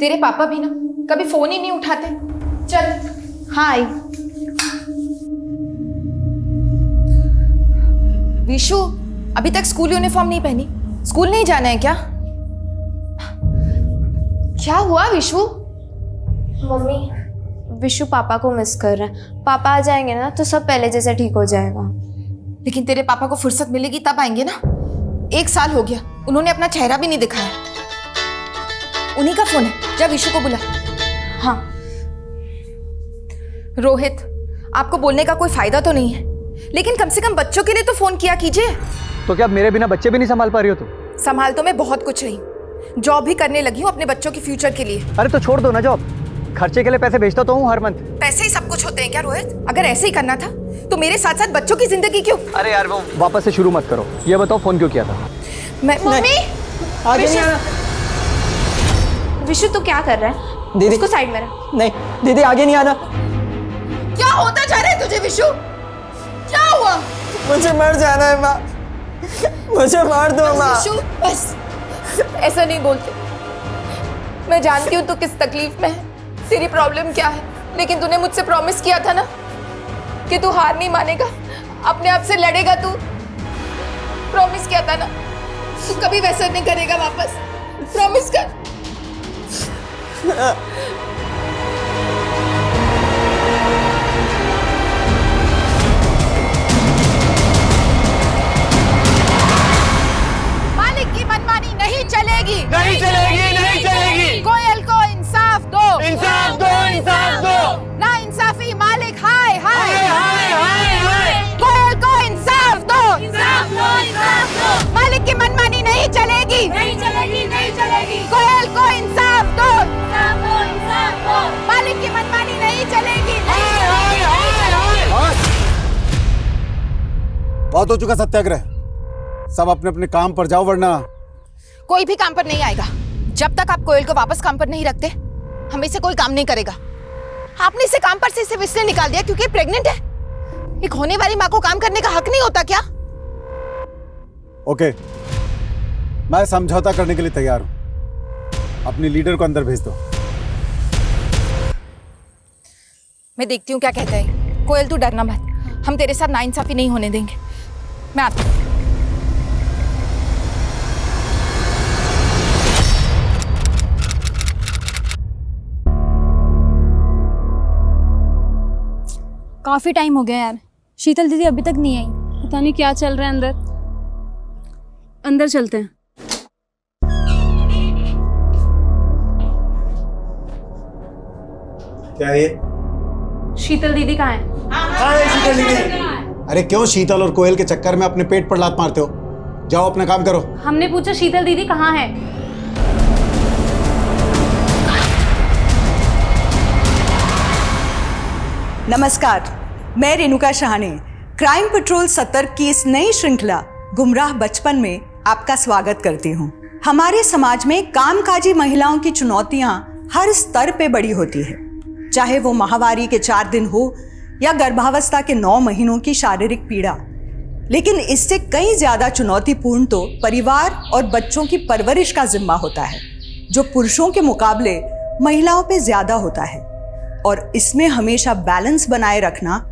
तेरे पापा भी ना कभी फोन ही नहीं उठाते। चल। हाय विशु, अभी तक स्कूल यूनिफॉर्म नहीं पहनी? स्कूल नहीं जाना है क्या? क्या हुआ विशु? मम्मी, विशु पापा को मिस कर रहे हैं। पापा आ जाएंगे ना तो सब पहले जैसा ठीक हो जाएगा। लेकिन तेरे पापा को फुर्सत मिलेगी तब आएंगे ना। 1 साल हो गया, उन्होंने अपना चेहरा भी नहीं दिखाया। उन्हीं का फोन है, जा विशु को बुला। हाँ। रोहित, आपको बोलने का कोई फायदा तो नहीं है, लेकिन कम से कम बच्चों के लिए तो फोन किया कीजिए। तो क्या मेरे बिना बच्चे भी नहीं संभाल पा रही हो तुम? संभाल तो मैं बहुत कुछ रही, जॉब भी करने लगी हूँ अपने बच्चों के फ्यूचर के लिए। अरे तो छोड़ दो ना जॉब, खर्चे के लिए पैसे भेजता तो हूँ हर मंथ। पैसे ही सब कुछ होते हैं क्या रोहित? अगर ऐसे ही करना था तो मेरे साथ साथ बच्चों की जिंदगी क्यों? अरे यार वो वापस से शुरू मत करो, ये बताओ फोन क्यों किया था? मम्मी, आगे नहीं आना। विशु तू क्या कर रहा है? दीदी उसको साइड में रख। नहीं दीदी, आगे नहीं आना। क्या होता जा रहा है तुझे विशु? क्या हुआ? मुझे मर जाना है माँ, मुझे मार दो माँ। विशु बस, ऐसा नहीं बोलते। मैं जानती हूँ तू किस तकलीफ में है, तेरी प्रॉब्लम क्या है, लेकिन तूने मुझसे प्रॉमिस किया था ना कि तू हार नहीं मानेगा, अपने आप से लड़ेगा। तू प्रॉमिस किया था ना, तू कभी वैसा नहीं करेगा वापस। प्रॉमिस कर। मालिक की मनमानी नहीं चलेगी, नहीं चलेगी, नहीं चलेगी। कोयल को इंसाफ दो, इंसाफ दो, इंसाफ दो। ना इंसाफी मालिक, हाय हाय हाय हाय हाय। कोयल को इंसाफ दो, इंसाफ दो, इंसाफ दो। मालिक की मनमानी नहीं चलेगी, नहीं चलेगी, नहीं चलेगी। कोयल को इंसाफ दो, इंसाफ दो, इंसाफ दो। मालिक की मनमानी नहीं चलेगी। बहुत हो चुका सत्याग्रह, सब अपने अपने काम पर जाओ, वरना कोई भी काम पर नहीं आएगा जब तक आप कोयल को वापस काम पर नहीं रखते। हमें से कोई काम नहीं करेगा। आपने इसे काम पर से सिर्फ इसलिए निकाल दिया क्योंकि प्रेग्नेंट है। एक होने वाली माँ को काम करने का हक नहीं होता क्या? ओके, मैं समझौता करने के लिए तैयार हूं। अपनी लीडर को अंदर भेज दो। मैं देखती हूँ क्या कहता है। कोयल तू डरना मत, हम तेरे साथ नाइंसाफी नहीं होने देंगे। मैं आती हूँ। काफी टाइम हो गया यार, शीतल दीदी अभी तक नहीं आई। पता नहीं क्या चल रहा है अंदर। अंदर चलते हैं। क्या है ये? शीतल दीदी कहाँ है? शीतल दीदी। अरे क्यों शीतल और कोयल के चक्कर में अपने पेट पर लात मारते हो? जाओ अपना काम करो। हमने पूछा शीतल दीदी कहाँ है? नमस्कार, मैं रेणुका शाहने क्राइम पेट्रोल सतर्क की इस नई श्रृंखला गुमराह बचपन में आपका स्वागत करती हूँ। हमारे समाज में कामकाजी महिलाओं की चुनौतियाँ हर स्तर पे बड़ी होती है, चाहे वो माहवारी के 4 दिन हो या गर्भावस्था के 9 महीनों की शारीरिक पीड़ा। लेकिन इससे कई ज्यादा चुनौतीपूर्ण तो परिवार और बच्चों की परवरिश का जिम्मा होता है, जो पुरुषों के मुकाबले महिलाओं पे ज्यादा होता है, और इसमें हमेशा बैलेंस बनाए रखना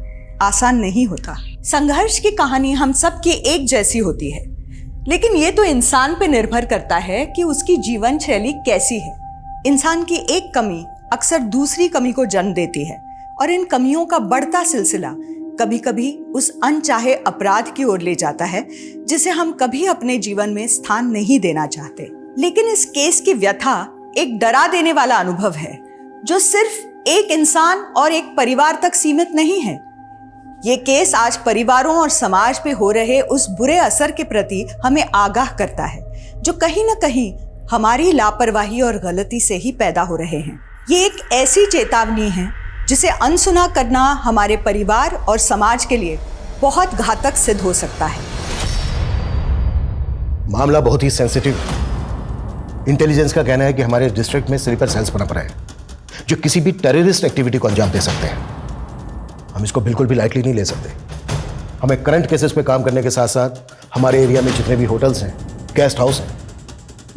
आसान नहीं होता। संघर्ष की कहानी हम सब की एक जैसी होती है, लेकिन ये तो इंसान पे निर्भर करता है कि उसकी जीवन शैली कैसी है। इंसान की एक कमी अक्सर दूसरी कमी को जन्म देती है, और इन कमियों का बढ़ता सिलसिला कभी कभी उस अनचाहे अपराध की ओर ले जाता है, जिसे हम कभी अपने जीवन में स्थान नहीं देना चाहते। लेकिन इस केस की व्यथा एक डरा देने वाला अनुभव है, जो सिर्फ एक इंसान और एक परिवार तक सीमित नहीं है। ये केस आज परिवारों और समाज पे हो रहे उस बुरे असर के प्रति हमें आगाह करता है, जो कहीं ना कहीं हमारी लापरवाही और गलती से ही पैदा हो रहे हैं। ये एक ऐसी चेतावनी है जिसे अनसुना करना हमारे परिवार और समाज के लिए बहुत घातक सिद्ध हो सकता है। मामला बहुत ही सेंसिटिव है। इंटेलिजेंस का कहना है कि हमारे डिस्ट्रिक्ट में स्लीपर सेल्स बना पड़ा है, जो किसी भी टेररिस्ट एक्टिविटी को अंजाम दे सकते हैं। हम इसको बिल्कुल भी लाइटली नहीं ले सकते। हमें करंट केसेस पे काम करने के साथ साथ हमारे एरिया में जितने भी होटल्स हैं, गेस्ट हाउस हैं,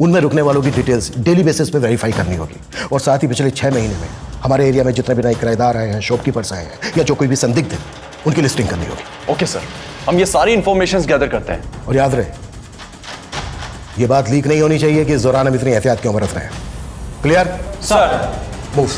उनमें रुकने वालों की डिटेल्स डेली बेसिस पे वेरीफाई करनी होगी, और साथ ही पिछले 6 महीने में हमारे एरिया में जितने भी नए किराएदार आए हैं, शॉपकीपर्स आए हैं, या जो कोई भी संदिग्ध है, उनकी लिस्टिंग करनी होगी। ओके सर, हम ये सारी इंफॉर्मेशन गैदर करते हैं। और याद रहे, ये बात लीक नहीं होनी चाहिए कि इस दौरान हम इतनी एहतियात क्यों बरत रहे हैं। Clear sir. मूव।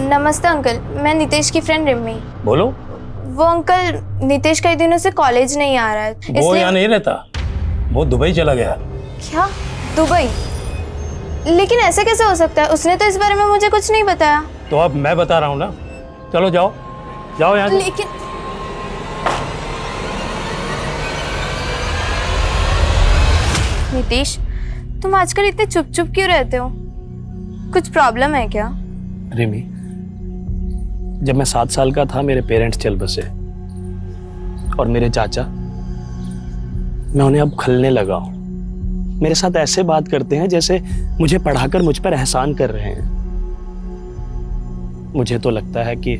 नमस्ते अंकल, मैं नितेश की फ्रेंड रिमी। बोलो। वो अंकल, नितेश कई दिनों से कॉलेज नहीं आ रहा है, वो यहाँ नहीं रहता, वो दुबई चला गया। क्या? दुबई? लेकिन ऐसे कैसे हो सकता है? उसने तो इस बारे में मुझे कुछ नहीं बताया। तो अब मैं बता रहा हूँ ना, चलो जाओ जाओ यहाँ से। लेकिन नितेश, तुम आजकल इतने चुप चुप क्यों रहते हो? कुछ प्रॉब्लम है क्या? रिमी, जब मैं 7 साल का था मेरे पेरेंट्स चल बसे, और मेरे चाचा, मैं उन्हें अब खलने लगा हूं। मेरे साथ ऐसे बात करते हैं जैसे मुझे पढ़ाकर मुझ पर एहसान कर रहे हैं। मुझे तो लगता है कि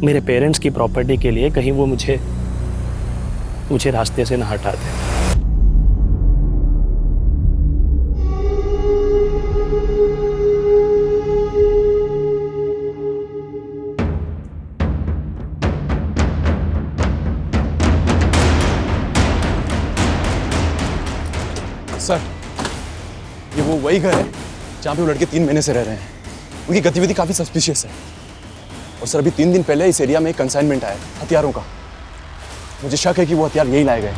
मेरे पेरेंट्स की प्रॉपर्टी के लिए कहीं वो मुझे रास्ते से न हटा दें। सर, ये वो वही घर है जहाँ पे वो लड़के 3 महीने से रह रहे हैं। उनकी गतिविधि काफी सस्पिशियस है। और सर, अभी 3 दिन पहले इस एरिया में एक कंसाइनमेंट आया हथियारों का। मुझे शक है कि वो हथियार यही लाए गए।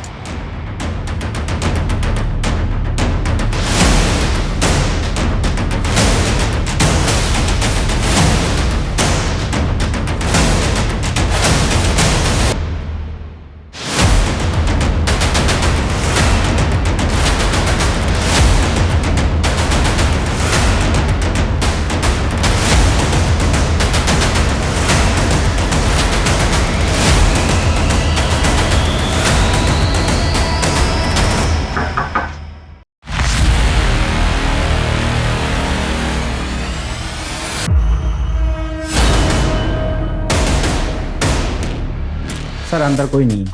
सर अंदर कोई नहीं है।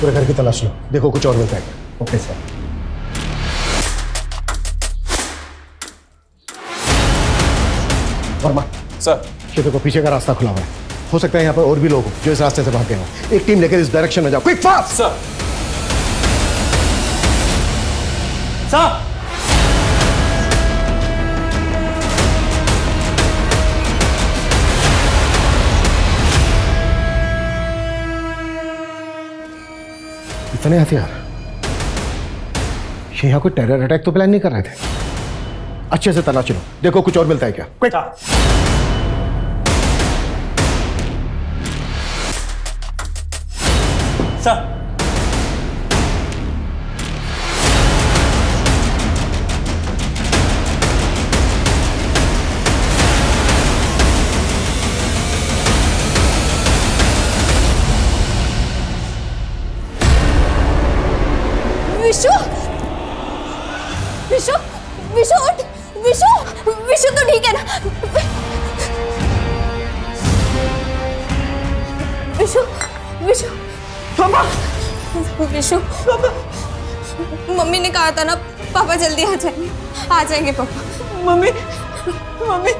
पूरे घर की तलाश लो, देखो कुछ और मिलता है। Okay sir. वर्मा सर, ये देखो पीछे का रास्ता खुला हुआ है, हो सकता है यहाँ पर और भी लोग हो जो इस रास्ते से भाग गए हो। एक टीम लेकर इस डायरेक्शन में जाओ, क्विक फास्ट। सर। सर, इतने हथियार, ये यहाँ कोई टेरर अटैक तो प्लान नहीं कर रहे थे। अच्छे से तलाश लो, देखो कुछ और मिलता है क्या। क्विक। सर, विशु, विशु, विशु उठ, विशु, विशु तो ठीक है ना? विशु, विशु, पापा, विशु, पापा, मम्मी ने कहा था ना पापा जल्दी आ जाएंगे पापा। मम्मी, मम्मी,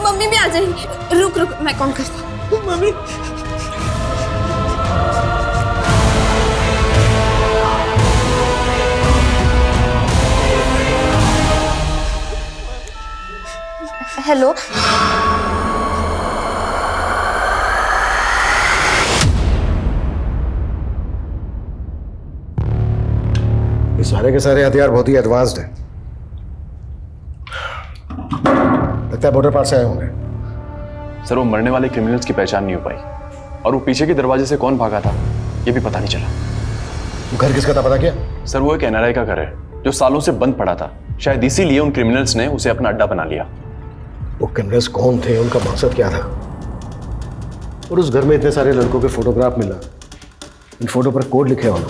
मम्मी भी आ जाएंगी। रुक रुक, मैं कॉल करता हूँ। मम्मी। हेलो, ये सारे के सारे हथियार बहुत ही एडवांस्ड है, लगता है बॉर्डर पार से आए होंगे। सर, वो मरने वाले क्रिमिनल्स की पहचान नहीं हो पाई, और वो पीछे के दरवाजे से कौन भागा था ये भी पता नहीं चला। वो घर किसका था पता क्या? सर, वो एक NRI का घर है जो सालों से बंद पड़ा था। शायद इसीलिए उन क्रिमिनल्स ने उसे अपना अड्डा बना लिया। वो क्रिमिनल्स कौन थे, उनका मकसद क्या था? और उस घर में इतने सारे लड़कों के फोटोग्राफ मिला, इन फोटो पर कोड लिखे होना।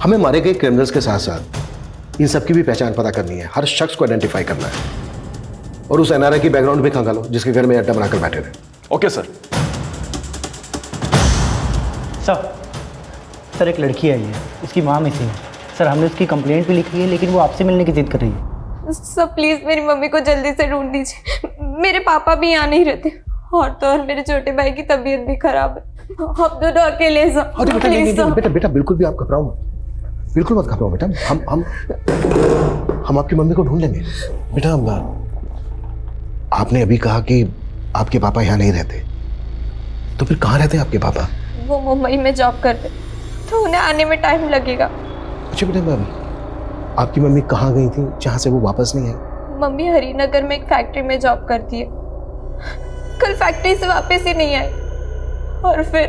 हमें मारे गए क्रिमिनल्स के साथ साथ इन सबकी भी पहचान पता करनी है, हर शख्स को आइडेंटिफाई करना है, और उस एनआरआई की बैकग्राउंड भी खंगालो जिसके घर में अड्डा बनाकर बैठे थे। Okay sir. सर एक लड़की आई है, उसकी माँ मिसिंग है। सर हमने उसकी कंप्लेंट भी लिखी है, लेकिन वो आपसे मिलने की जिद कर रही है। सर प्लीज़ मेरी मम्मी को जल्दी से ढूंढ दीजिए। मेरे पापा भी यहाँ नहीं रहते, और तो और मेरे छोटे भाई की तबीयत भी खराब है। आप दोनों अकेले सर, अरे बेटा नहीं, प्लीज नहीं, बेटा बेटा बिल्कुल भी आप घबराओ मत, बिल्कुल मत घबराओ बेटा। हम आपकी मम्मी को ढूंढ लेंगे। बेटा आपने अभी कहा कि आपके पापा यहाँ नहीं रहते, तो फिर कहाँ रहते हैं आपके पापा? वो मुंबई में जॉब करते, तो उन्हें आने में टाइम लगेगा। अच्छा बेटा आपकी मम्मी कहाँ गई थी जहाँ से वो वापस नहीं आई? मम्मी हरिनगर में एक फैक्ट्री में जॉब करती है। कल फैक्ट्री से वापस ही नहीं आई, और फिर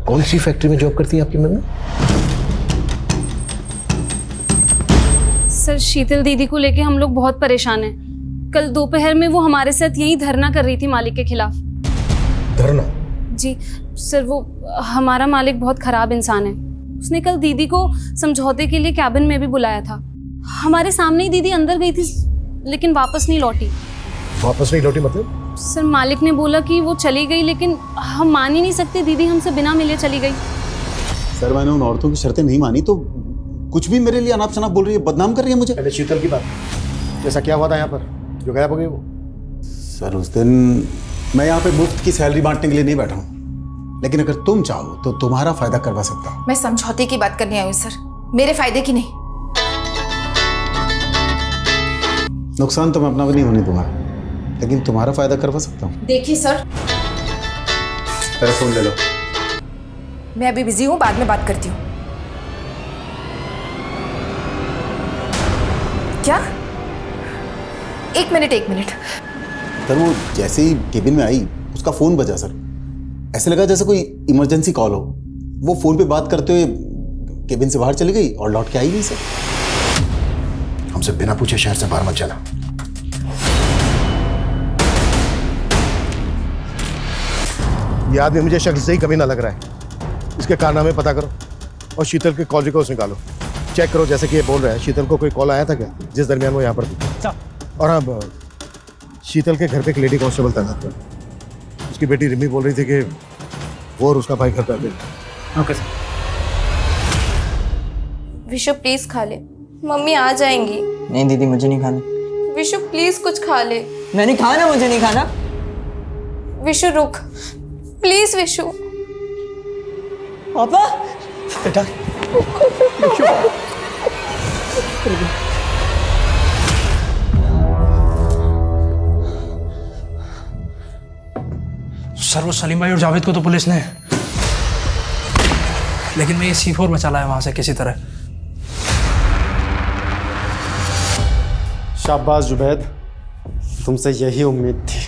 कौन सी फैक्ट्री में जॉब करती है आपकी मम्मी? सर शीतल दीदी को लेके हम लोग बहुत परेशान हैं। कल दोपहर में वो हमारे साथ यही धरना कर रही थी मालिक के खिलाफ। धरना? जी सर, वो हमारा मालिक बहुत खराब इंसान है। उसने कल दीदी को समझौते के लिए कैबिन में भी बुलाया था। हमारे सामने ही दीदी अंदर गई थी, लेकिन वापस नहीं लौटी। वापस नहीं लौटी मतलब? सर मालिक ने बोला कि वो चली गई, लेकिन हम मान ही नहीं सकते, दीदी हमसे बिना मिले चली गई। सर मैंने उन औरतों की शर्तें नहीं मानी, तो कुछ भी मेरे लिए अनाप शनाप बोल रही है, बदनाम कर रही है मुझे। पहले शीतल की बात, जैसा क्या हुआ था यहाँ पर जो गायब हो गई वो? सर उस दिन मैं यहाँ पे मुफ्त की सैलरी बांटने के लिए नहीं बैठा हूँ, लेकिन अगर तुम चाहो तो तुम्हारा फायदा करवा सकता हूँ। मैं समझौते की बात करने आई हूँ सर, मेरे फायदे की नहीं। नुकसान तो मैं अपना भी नहीं होने दूंगा, लेकिन तुम्हारा फायदा करवा सकता हूँ। देखिए सर, तेरा फोन ले लो। मैं अभी बिजी हूँ, बाद में बात करती हूँ। क्या? एक मिनट। सर वो जैसे ही केबिन में आई उसका फोन बजा सर, ऐसे लगा जैसे कोई इमरजेंसी कॉल हो। वो फोन पे बात करते हुए केबिन से बाहर चली गई और लौट के आई नहीं सर। हमसे बिना पूछे शहर से बाहर मत जाना। ये आदमी मुझे शक्ल से ही कमीना लग रहा है। इसके कारनामे पता करो और शीतल के कॉल रिकॉर्ड्स निकालो, चेक करो। जैसे कि ये बोल रहा है, शीतल को कोई कॉल आया था क्या जिस दरमियान वो यहाँ पर थी? और हाँ, शीतल के घर पे एक लेडी कांस्टेबल तैनात था। उसकी बेटी रिमी बोल रही थी कि वो और उसका भाई घर पे आ गए। Okay sir. विशु प्लीज खा ले, मम्मी आ जाएंगी। नहीं दीदी मुझे नहीं खाना। विशु प्लीज कुछ खा ले। मैंने खाना, मुझे नहीं खाना। विशु रुक प्लीज। विशु पापा बेटा सर वो सलीम भाई और जावेद को तो पुलिस ने, लेकिन मैं ये C4 में चला है वहां से किसी तरह। शाबाश जुबैद, तुमसे यही उम्मीद थी।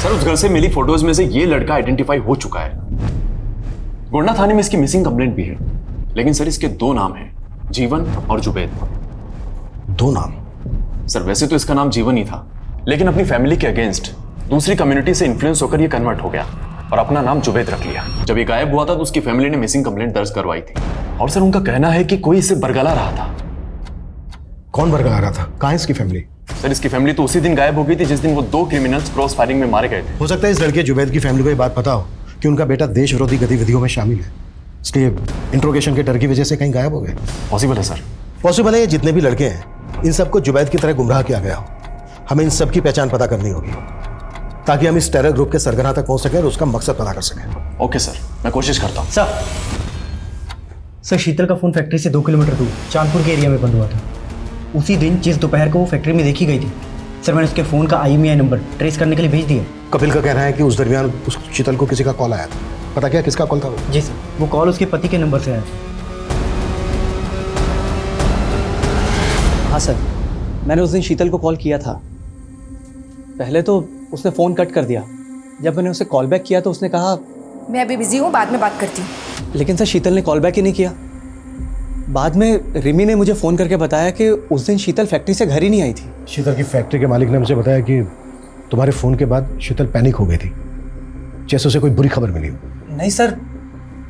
सर उस घर से मिली फोटोज में से ये लड़का आइडेंटिफाई हो चुका है। गोंडा थाने में इसकी मिसिंग कंप्लेंट भी है, लेकिन सर इसके दो नाम हैं, जीवन और जुबैद। दो नाम? सर वैसे तो इसका नाम जीवन ही था, लेकिन अपनी फैमिली के अगेंस्ट दूसरी कम्युनिटी से इन्फ्लुएंस होकर ये कन्वर्ट हो गया और अपना नाम जुबैद रख लिया। जब ये गायब हुआ था तो उसकी फैमिली ने मिसिंग कंप्लेंट दर्ज करवाई थी, और सर उनका कहना है कि कोई इसे बरगला रहा था। कौन बरगला रहा था? कहाँ है इसकी फैमिली? सर इसकी फैमिली तो उसी दिन गायब हो गई थी जिस दिन वो दो क्रिमिनल्स क्रॉस फायरिंग में मारे गए थे। हो सकता है इस लड़के जुबैद की फैमिली को ये बात पता हो कि उनका बेटा देश विरोधी गतिविधियों में शामिल है, इसलिए इंट्रोगेशन के डर की वजह से कहीं गायब हो गए। पॉसिबल है सर। पॉसिबल है ये जितने भी लड़के हैं इन सबको जुबैद की तरह गुमराह किया गया हो। हमें इन सब की पहचान पता करनी होगी ताकि हम इस टेरर ग्रुप के सरगना तक पहुंच सकें और उसका मकसद पता कर सकें। ओके सर, मैं कोशिश करता हूँ। सर शीतल का फ़ोन फैक्ट्री से 2 किलोमीटर दूर चांदपुर के एरिया में बंद हुआ था। उसी दिन जिस दोपहर को वो फैक्ट्री में देखी गई थी, सर मैंने उसके फ़ोन का IMEI नंबर ट्रेस करने के लिए भेज दिया। कपिल का कहना है कि उस दरमियान उस शीतल को किसी का कॉल आया था। पता क्या किसका कॉल था वो? जी सर, वो कॉल उसके पति के नंबर से आया था। हाँ सर, मैंने उस दिन शीतल को कॉल किया था। पहले तो उसने फ़ोन कट कर दिया। जब मैंने उसे कॉल बैक किया तो उसने कहा मैं अभी बिजी हूँ, बाद में बात करती हूँ। लेकिन सर शीतल ने कॉल बैक ही नहीं किया। बाद में रिमी ने मुझे फ़ोन करके बताया कि उस दिन शीतल फैक्ट्री से घर ही नहीं आई थी। शीतल की फैक्ट्री के मालिक ने मुझे बताया कि तुम्हारे फ़ोन के बाद शीतल पैनिक हो गई थी जैसे उसे कोई बुरी खबर मिली हो। नहीं सर,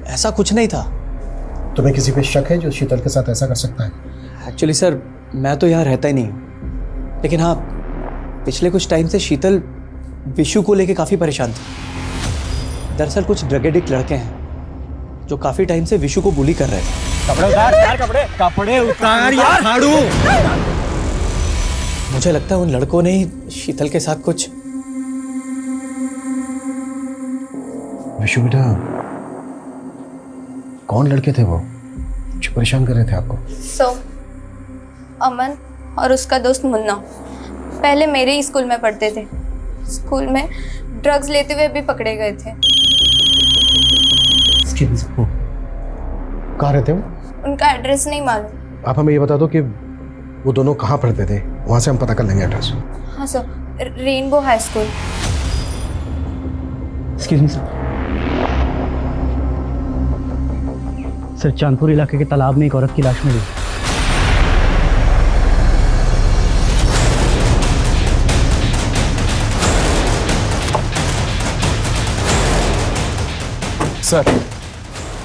ऐसा कुछ नहीं था। तुम्हें किसी पे शक है जो शीतल के साथ ऐसा कर सकता है? एक्चुअली सर, मैं तो यहाँ रहता ही नहीं हूँ, लेकिन हाँ, पिछले कुछ टाइम से शीतल विशु को लेके काफ़ी परेशान थी। दरअसल कुछ ड्रग एडिक्ट लड़के हैं जो काफ़ी टाइम से विशु को बुली कर रहे थे। कपड़े उतार यार, कपड़े उतार यार झाड़ू। मुझे लगता है उन लड़कों ने ही शीतल के साथ कुछ। विशु बेटा, कौन लड़के थे वो जो परेशान कर रहे थे आपको? अमन और उसका दोस्त मुन्ना पहले मेरे ही स्कूल में पढ़ते थे। स्कूल में ड्रग्स लेते हुए भी पकड़े गए थे। कहाँ रहते हो? उनका एड्रेस नहीं मालूम। आप हमें ये बता दो कि वो दोनों कहाँ पढ़ते थे, वहाँ से हम पता कर लेंगे एड्रेस। हाँ sir, rainbow high school. Excuse me sir, Chandpur इलाके के तालाब में एक औरत की लाश मिली। सर,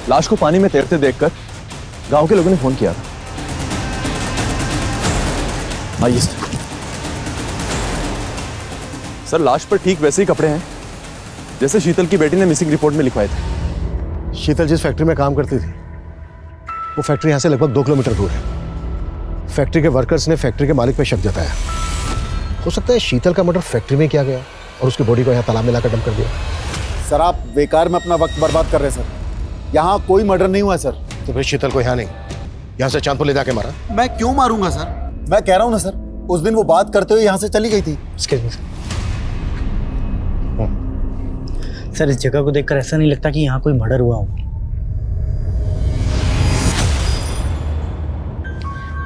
लाश को पानी में तैरते देखकर गांव के लोगों ने फोन किया था। आइए सर, लाश पर ठीक वैसे ही कपड़े हैं जैसे शीतल की बेटी ने मिसिंग रिपोर्ट में लिखवाए थे। शीतल जिस फैक्ट्री में काम करती थी वो फैक्ट्री यहाँ से लगभग 2 किलोमीटर दूर है। फैक्ट्री के वर्कर्स ने फैक्ट्री के मालिक पे शक जताया। हो सकता है शीतल का मर्डर फैक्ट्री में किया गया और उसकी बॉडी को यहाँ तालाब में लाकर डंप कर दिया। सर, आप बेकार में अपना वक्त बर्बाद कर रहे हैं सर। यहाँ कोई मर्डर नहीं हुआ है सर। तो फिर शीतल को यहाँ नहीं, यहाँ से चांदपुर ले जाके मारा? मैं क्यों मारूंगा सर? मैं कह रहा हूँ ना सर, उस दिन वो बात करते हुए यहाँ से चली गई थी। सर, इस जगह को देखकर ऐसा नहीं लगता कि यहाँ कोई मर्डर हुआ हो।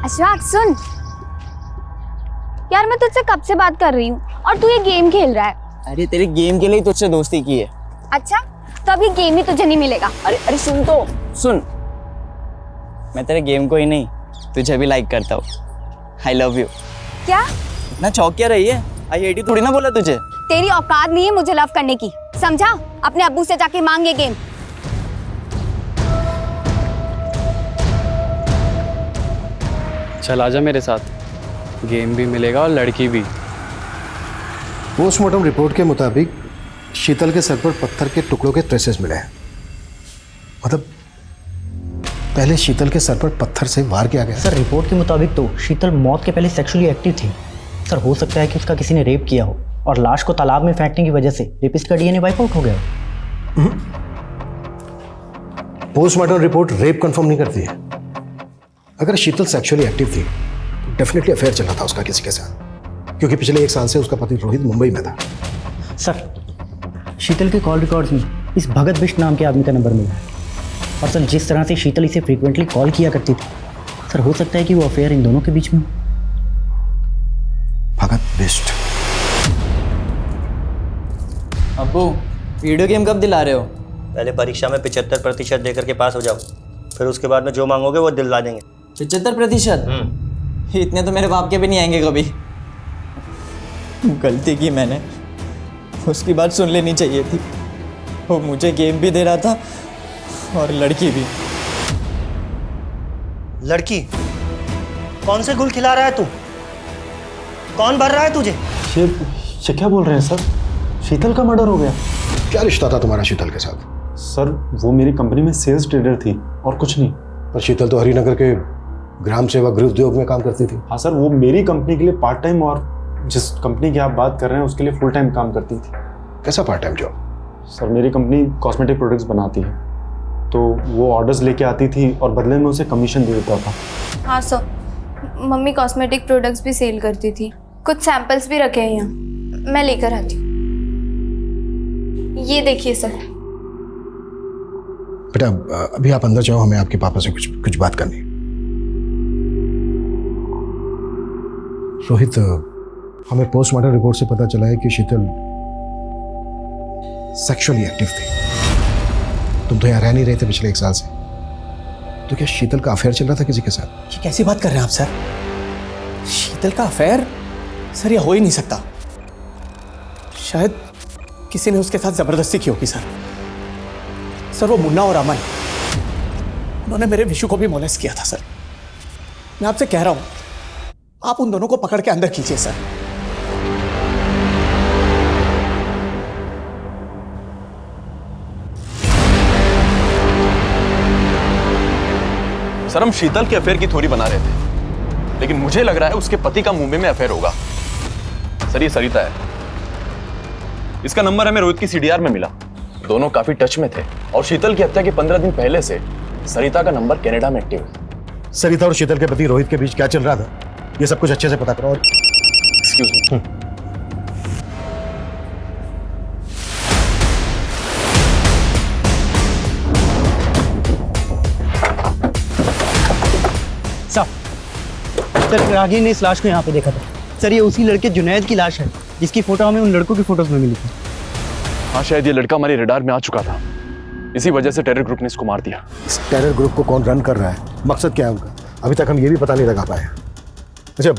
अशफाक सुन यार, मैं तुझसे कब से बात कर रही हूँ और तू ये गेम खेल रहा है। अरे तेरे गेम के लिए तुझसे दोस्ती की है। अच्छा, तो अब ये गेम ही तुझे नहीं मिलेगा। अरे सुन तो सुन, मैं तेरे गेम को ही नहीं तुझे भी लाइक करता हूँ। I love you. क्या? इतना चौक क्या रही है? आई हेट यू थोड़ी ना बोला तुझे। तेरी औकात नहीं है मुझे लव करने की, समझा? अपने अब्बू से जाके मांग ये गेम। चल आजा मेरे साथ, गेम भी मिलेगा और लड़की भी। पोस्टमार्टम रिपोर्ट के मुताबिक शीतल के सर पर पत्थर के टुकड़ों के ट्रेसेस मिले हैं। मतलब पहले शीतल के सर पर पत्थर से वार किया गया। सर, रिपोर्ट के मुताबिक तो शीतल मौत के पहले सेक्सुअली एक्टिव थी। सर, हो सकता है कि उसका किसी ने रेप किया हो और लाश को तालाब में फेंकने की वजह से रेपिस्ट का डीएनए वाइप आउट हो गया हो। पोस्टमार्टम रिपोर्ट रेप कंफर्म नहीं करती है। अगर शीतल सेक्सुअली एक्टिव थी तो डेफिनेटली अफेयर चल रहा था उसका किसी के साथ, क्योंकि पिछले 1 साल से उसका पति रोहित मुंबई में था। सर, शीतल के कॉल रिकॉर्ड्स में इस भगत बिष्ट नाम के आदमी का नंबर मिला है। और सर, जिस तरह से शीतल इसे फ्रीक्वेंटली कॉल किया करती थी, सर हो सकता है कि वो अफेयर इन दोनों के बीच में। भगत बिष्ट। अब्बू, वीडियो गेम कब दिला रहे हो? पहले परीक्षा में 75% देकर के पास हो जाओ, फिर उसके बाद में जो मांगोगे वो दिलवा देंगे। 75%? इतने तो मेरे बाप के भी नहीं आएंगे कभी। गलती की मैंने, उसकी बात सुन लेनी चाहिए थी। वो मुझे गेम भी दे रहा था और लड़की भी। लड़की? कौन से गुल खिला रहा है तू? कौन भर रहा है तुझे? ये क्या बोल रहे हैं सर? शीतल का मर्डर हो गया? क्या रिश्ता था तुम्हारा शीतल के साथ? सर, वो मेरी कंपनी में सेल्स ट्रेडर थी और कुछ नहीं। पर शीतल तो हरिनगर के ग्राम सेवा गृह उद्योग में काम करती थी। हाँ सर, वो मेरी कंपनी के लिए पार्ट टाइम और जिस कंपनी की आप बात कर रहे हैं उसके लिए फुल टाइम काम करती थी। कैसा पार्ट टाइम जॉब? सर, मेरी कंपनी कॉस्मेटिक प्रोडक्ट्स बनाती है, तो वो ऑर्डर्स लेके आती थी और बदले में उसे कमीशन दे देता था। हाँ सर, मम्मी कॉस्मेटिक प्रोडक्ट्स भी सेल करती थी। कुछ सैंपल्स भी रखे हैं यहाँ, मैं लेकर आती हूँ। ये देखिए सर। बेटा, अभी आप अंदर जाओ, हमें आपके पापा से कुछ बात करनी है। रोहित, हमें पोस्टमार्टम रिपोर्ट से पता चला है कि शीतल सेक्सुअली एक्टिव थी। तुम तो यहाँ रह नहीं रहे थे पिछले 1 साल से, तो क्या शीतल का अफेयर चल रहा था किसी के साथ? ये कैसी बात कर रहे हैं आप सर? शीतल का अफेयर? सर, ये हो ही नहीं सकता। शायद किसी ने उसके साथ जबरदस्ती की होगी सर। सर वो मुन्ना और अमन, उन्होंने मेरे विशु को भी मोलेस्ट किया था सर। मैं आपसे कह रहा हूं, आप उन दोनों को पकड़ के अंदर कीजिए सर। सर हम शीतल के अफेयर की थ्योरी बना रहे थे, लेकिन मुझे लग रहा है उसके पति का मुंबई में अफेयर होगा। सर ये सरिता है, इसका नंबर हमें रोहित की सीडीआर में मिला। दोनों काफी टच में थे और शीतल की हत्या के 15 दिन पहले से सरिता का नंबर कनाडा में एक्टिव है। सरिता और शीतल के पति रोहित के बीच क्या चल रहा था, ये सब कुछ अच्छे से पता करो। और एक्सक्यूज मी। सर रागी ने इस लाश को यहाँ पे देखा था। सर ये उसी लड़के जुनैद की लाश है जिसकी फोटो हमें उन लड़कों की फोटोज में मिली थी। हाँ शायद ये लड़का हमारे रडार में आ चुका था, इसी वजह से टेरर ग्रुप ने इसको मार दिया। इस टेरर ग्रुप को कौन रन कर रहा है, मकसद क्या है उनका, अभी तक हम ये भी पता नहीं लगा पाए। अच्छा,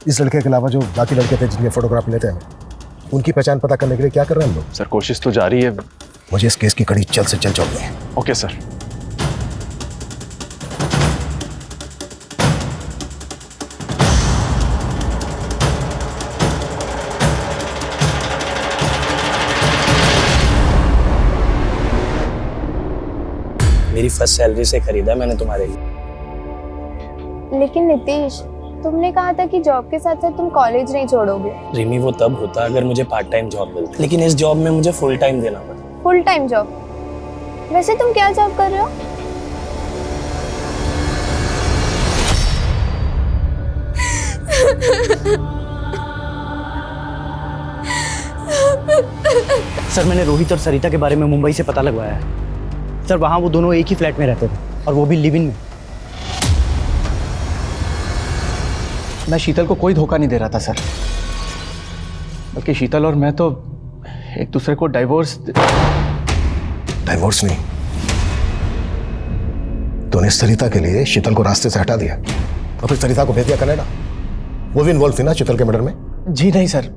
इस लड़के के अलावा जो बाकी लड़के थे जिनके फोटोग्राफ लेते हैं, उनकी पहचान पता करने के लिए क्या कर रहे हैं हम लोग? सर कोशिश तो जारी है। मुझे इस केस की कड़ी जल्द से जल्द चाहिए है। Okay sir. मेरी फर्स्ट सैलरी से खरीदा मैंने तुम्हारे लिए। लेकिन नितेश, तुमने कहा था कि जॉब के साथ साथ तुम कॉलेज नहीं छोड़ोगे। रिमी वो तब होता अगर मुझे पार्ट टाइम जॉब मिलती, लेकिन इस जॉब में मुझे फुल टाइम देना पड़ा। Full time job? वैसे तुम क्या जॉब कर रहे हो? सर मैंने रोहित और सरिता के बारे में मुंबई से पता लगवाया है। सर वहाँ वो दोनों एक ही फ्लैट में रहते थे और वो भी लिव इन में। मैं शीतल को कोई धोखा नहीं दे रहा था सर, बल्कि शीतल और मैं तो एक दूसरे को डाइवोर्स नहीं, तूने सरिता के लिए शीतल को रास्ते से हटा दिया और फिर सरिता को भेज दिया कनाडा। वो भी इन्वॉल्व थी ना शीतल के मर्डर में? जी नहीं सर,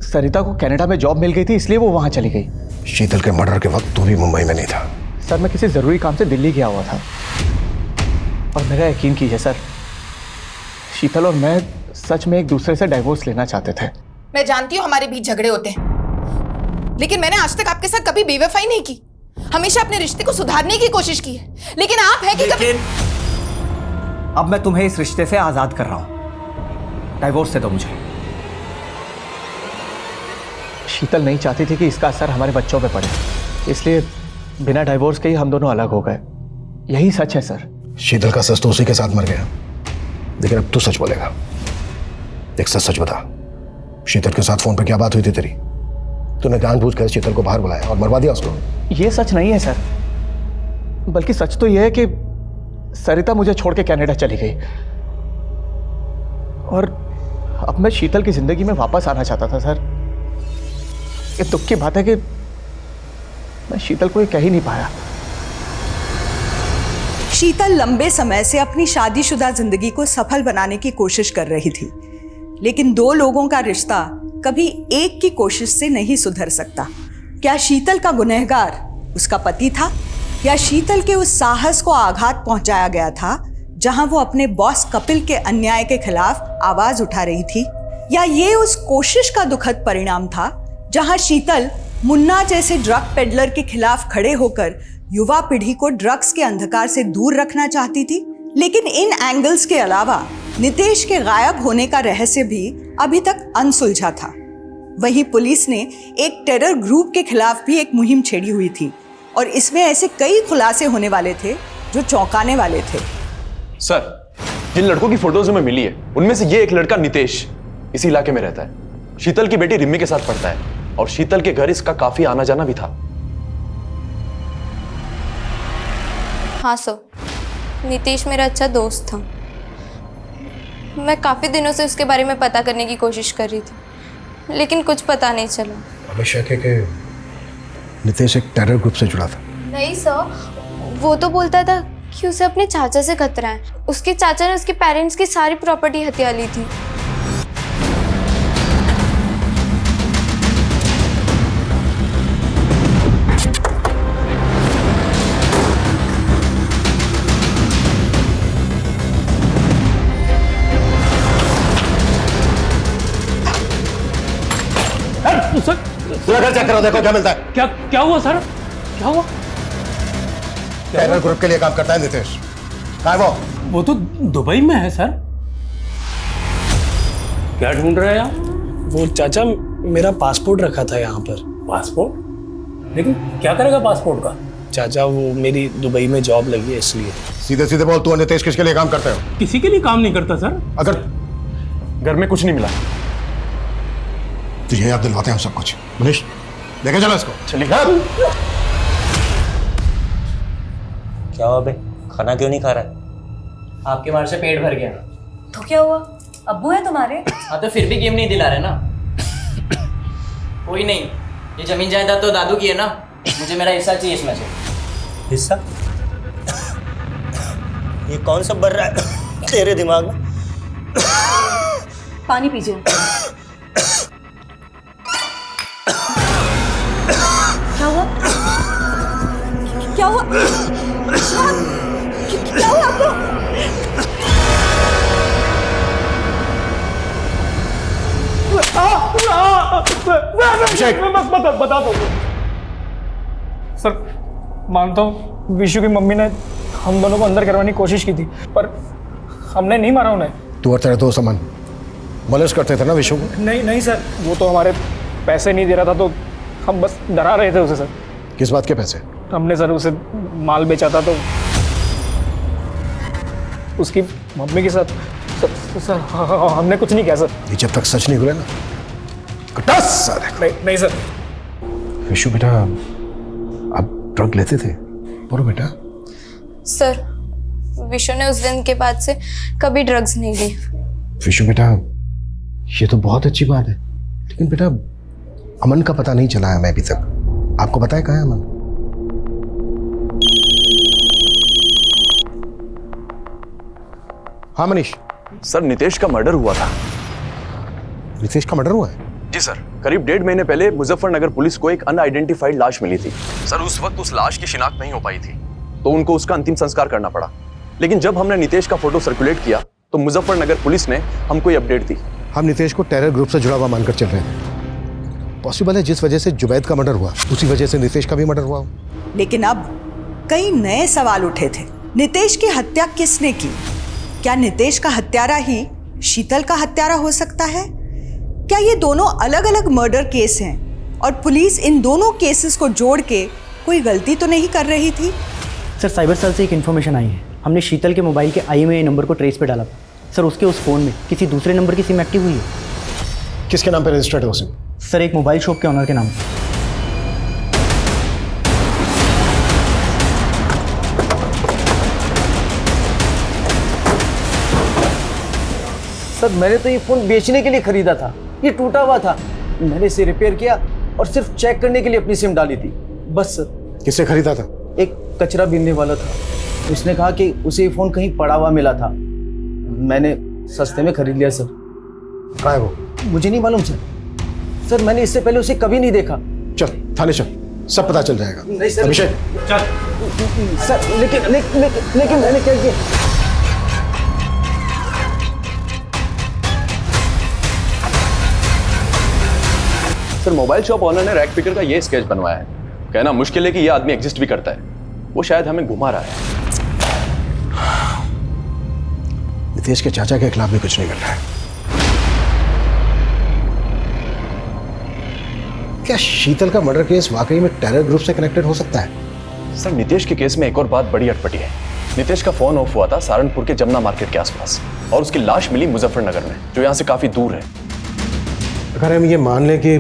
सरिता को कनाडा में जॉब मिल गई थी इसलिए वो वहां चली गई। शीतल के मर्डर के वक्त तू भी मुंबई में नहीं था। सर मैं किसी जरूरी काम से दिल्ली गया हुआ था और मेरा यकीन कीजिए सर, शीतल और मैं सच में एक दूसरे से डाइवोर्स लेना चाहते थे। मैं जानती हूँ हमारे बीच झगड़े होते हैं, लेकिन मैंने आज तक आपके साथ कभी बेवफाई नहीं की। हमेशा अपने रिश्ते को सुधारने की कोशिश की है, लेकिन आप है कि कभी... अब मैं तुम्हें इस रिश्ते से आजाद कर रहा हूं, डाइवोर्स दे दो मुझे। शीतल नहीं चाहती थी कि इसका असर हमारे बच्चों पे पड़े, इसलिए बिना डाइवोर्स के ही हम दोनों अलग हो गए। यही सच है सर। शीतल का सच तो उसी के साथ मर गया, लेकिन अब तू सच बोलेगा। एक सच बता, शीतल के साथ फोन पे क्या बात हुई थी तेरी? तूने जानबूझकर शीतल को बाहर बुलाया और मरवा दिया उसको? ये सच नहीं है सर, बल्कि सच तो यह है कि सरिता मुझे छोड़ के कनाडा चली गई और अब मैं शीतल की जिंदगी में वापस आना चाहता था सर। ये दुख की बात है कि मैं शीतल को ये कह ही नहीं पाया। शीतल लंबे समय से अपनी शादीशुदा जिंदगी को सफल बनाने की कोशिश कर रही थी, लेकिन दो लोगों का रिश्ता कभी एक की कोशिश से नहीं सुधर सकता। क्या शीतल का गुनहगार उसका पति था, या शीतल के उस साहस को आघात पहुंचाया गया था जहां वो अपने बॉस कपिल के अन्याय के खिलाफ आवाज उठा रही थी, या ये उस कोशिश का दुखद परिणाम था जहां शीतल मुन्ना जैसे ड्रग पेडलर के खिलाफ खड़े होकर युवा पीढ़ी को ड्रग्स के अंधकार से दूर रखना चाहती थी। लेकिन इन एंगल्स के अलावा नितेश के गायब होने का रहस्य भी अभी तक अनसुलझा था। वहीं पुलिस ने एक टेरर ग्रुप के खिलाफ भी एक मुहिम छेड़ी हुई थी और इसमें ऐसे कई खुलासे होने वाले थे जो चौंकाने वाले थे। सर जिन लड़कों की फोटोज में मिली है उनमें से ये एक लड़का नितेश इसी इलाके में रहता है। शीतल की बेटी रिम्मी के साथ पढ़ता है और शीतल के घर इसका काफी आना जाना भी था। हाँ सर, नितेश मेरा अच्छा दोस्त था। मैं काफ़ी दिनों से उसके बारे में पता करने की कोशिश कर रही थी, लेकिन कुछ पता नहीं चला। हमें शक है कि नितेश एक टेरर ग्रुप से जुड़ा था। नहीं सर, वो तो बोलता था कि उसे अपने चाचा से खतरा है। उसके चाचा ने उसके पेरेंट्स की सारी प्रॉपर्टी हथिया ली थी। पूरा घर चेक करो, देखो क्या मिलता है। क्या हुआ सर? क्या हुआ? टेरर ग्रुप के लिए काम करता है नितेश। कहाँ है वो? वो तो दुबई में है सर। क्या ढूंढ रहे हैं आप? वो चाचा मेरा पासपोर्ट रखा था यहाँ पर। पासपोर्ट? लेकिन क्या करेगा पासपोर्ट का? चाचा वो मेरी दुबई में जॉब लगी है इसलिए। सीधे सीधे बोल, तू और नितेश किसके लिए काम करते हो? किसी के लिए काम नहीं करता सर। अगर घर में कुछ नहीं मिला। तुझे याद दिलवाते हैं हम सब कुछ। मनीष लेके चलो इसको। चलिए। क्या हुआ बे, खाना क्यों नहीं खा रहा है? आपके मार से पेट भर गया। तो क्या हुआ, अब्बू है तुम्हारे? हाँ तो फिर भी गेम नहीं दिला रहे ना। कोई नहीं, ये जमीन जायदाद तो दादू की है ना, मुझे मेरा हिस्सा चाहिए इसमें से। हिस्सा? ये कौन सा भर रहा है तेरे दिमाग में? पानी पीजिए। क्या हुआ? क्या हुआ? क्या हुआ आपको? बता दो सर। मानता हूँ विशु की मम्मी ने हम दोनों को अंदर करवाने की कोशिश की थी, पर हमने नहीं मारा उन्हें। तू और तेरे दोस्त अमन मलिश करते थे ना विशु को? नहीं सर, वो तो हमारे पैसे नहीं दे रहा था तो हम बस डरा रहे थे उसे सर। किस बात के पैसे? हमने सर उसे माल बेचा था तो उसकी मम्मी के साथ सर हमने कुछ नहीं किया सर। ये जब तक सच नहीं खुले ना नहीं सर। विशु बेटा आप ड्रग लेते थे? बोलो बेटा। सर विशु ने उस दिन के बाद से कभी ड्रग्स नहीं ली। विशु बेटा ये तो बहुत अच्छी बात है, लेकिन बेटा अमन का पता नहीं चला है मैं अभी तक। आपको पता है कहाँ है अमन? हाँ मनीष। सर नितेश का मर्डर हुआ था। नितेश का मर्डर हुआ है? जी सर, करीब 1.5 महीने पहले मुजफ्फरनगर पुलिस को एक अनआइडेंटिफाइड लाश मिली थी। सर उस वक्त उस लाश की शिनाख्त नहीं हो पाई थी, तो उनको उसका अंतिम संस्कार करना पड़ा। लेकिन जब हमने नितेश का फोटो सर्कुलेट किया तो मुजफ्फरनगर पुलिस ने हमको ये अपडेट दी। हम नितेश को टेरर ग्रुप से जुड़ा हुआ मानकर चल रहे थे। पॉसिबल है जिस वजह से जुबैद का मर्डर हुआ उसी वजह से नितेश का भी मर्डर हुआ हो। लेकिन अब कई नए सवाल उठे थे। नितेश की हत्या किसने की? क्या नितेश का हत्यारा ही शीतल का हत्यारा हो सकता है? क्या ये दोनों अलग अलग मर्डर केस हैं और पुलिस इन दोनों केसेस को जोड़ के कोई गलती तो नहीं कर रही थी? सर साइबर सेल से एक इन्फॉर्मेशन आई है। हमने शीतल के मोबाइल के IMEI नंबर को ट्रेस पे डाला था। सर उसके उस फ़ोन में किसी दूसरे नंबर की सिम एक्टिव हुई है। किसके नाम पे रजिस्टर्ड है वो सिम? सर एक मोबाइल शॉप के ऑनर के नाम से। सर मैंने तो ये फ़ोन बेचने के लिए ख़रीदा था, ये टूटा हुआ था। मैंने इसे रिपेयर किया और सिर्फ चेक करने के लिए अपनी सिम डाली थी, बस सर। किससे खरीदा था? एक कचरा बीनने वाला था, उसने कहा कि उसे ये फ़ोन कहीं पड़ा हुआ मिला था। मैंने सस्ते में खरीद लिया सर। कहाँ है वो? मुझे नहीं मालूम सर। सर मैंने इससे पहले उसे कभी नहीं देखा। चल थाने चल, सब पता चल जाएगा। नहीं सर। अभिषेक चल सर। लेकिन मैंने क्या किया? सर मोबाइल शॉप ऑनर ने रैक पिकर का ये स्केच बनवाया है। कहना मुश्किल है कि ये आदमी एग्जिस्ट भी करता है। वो शायद हमें घुमा रहा है। नितेश के चाचा के खिलाफ भी कुछ नहीं मिल रहा है। क्या शीतल का मर्डर केस वाकई में टेरर ग्रुप से कनेक्टेड हो सकता है? सर नितेश के केस में एक और बात बड़ी अटपटी है। नितेश का फोन ऑफ हुआ था सहारनपुर के जमुना मार्केट के आसपास और उसकी लाश मिली मुजफ्फरनगर में, जो यहाँ से काफी दूर है। अगर हम ये मान लें कि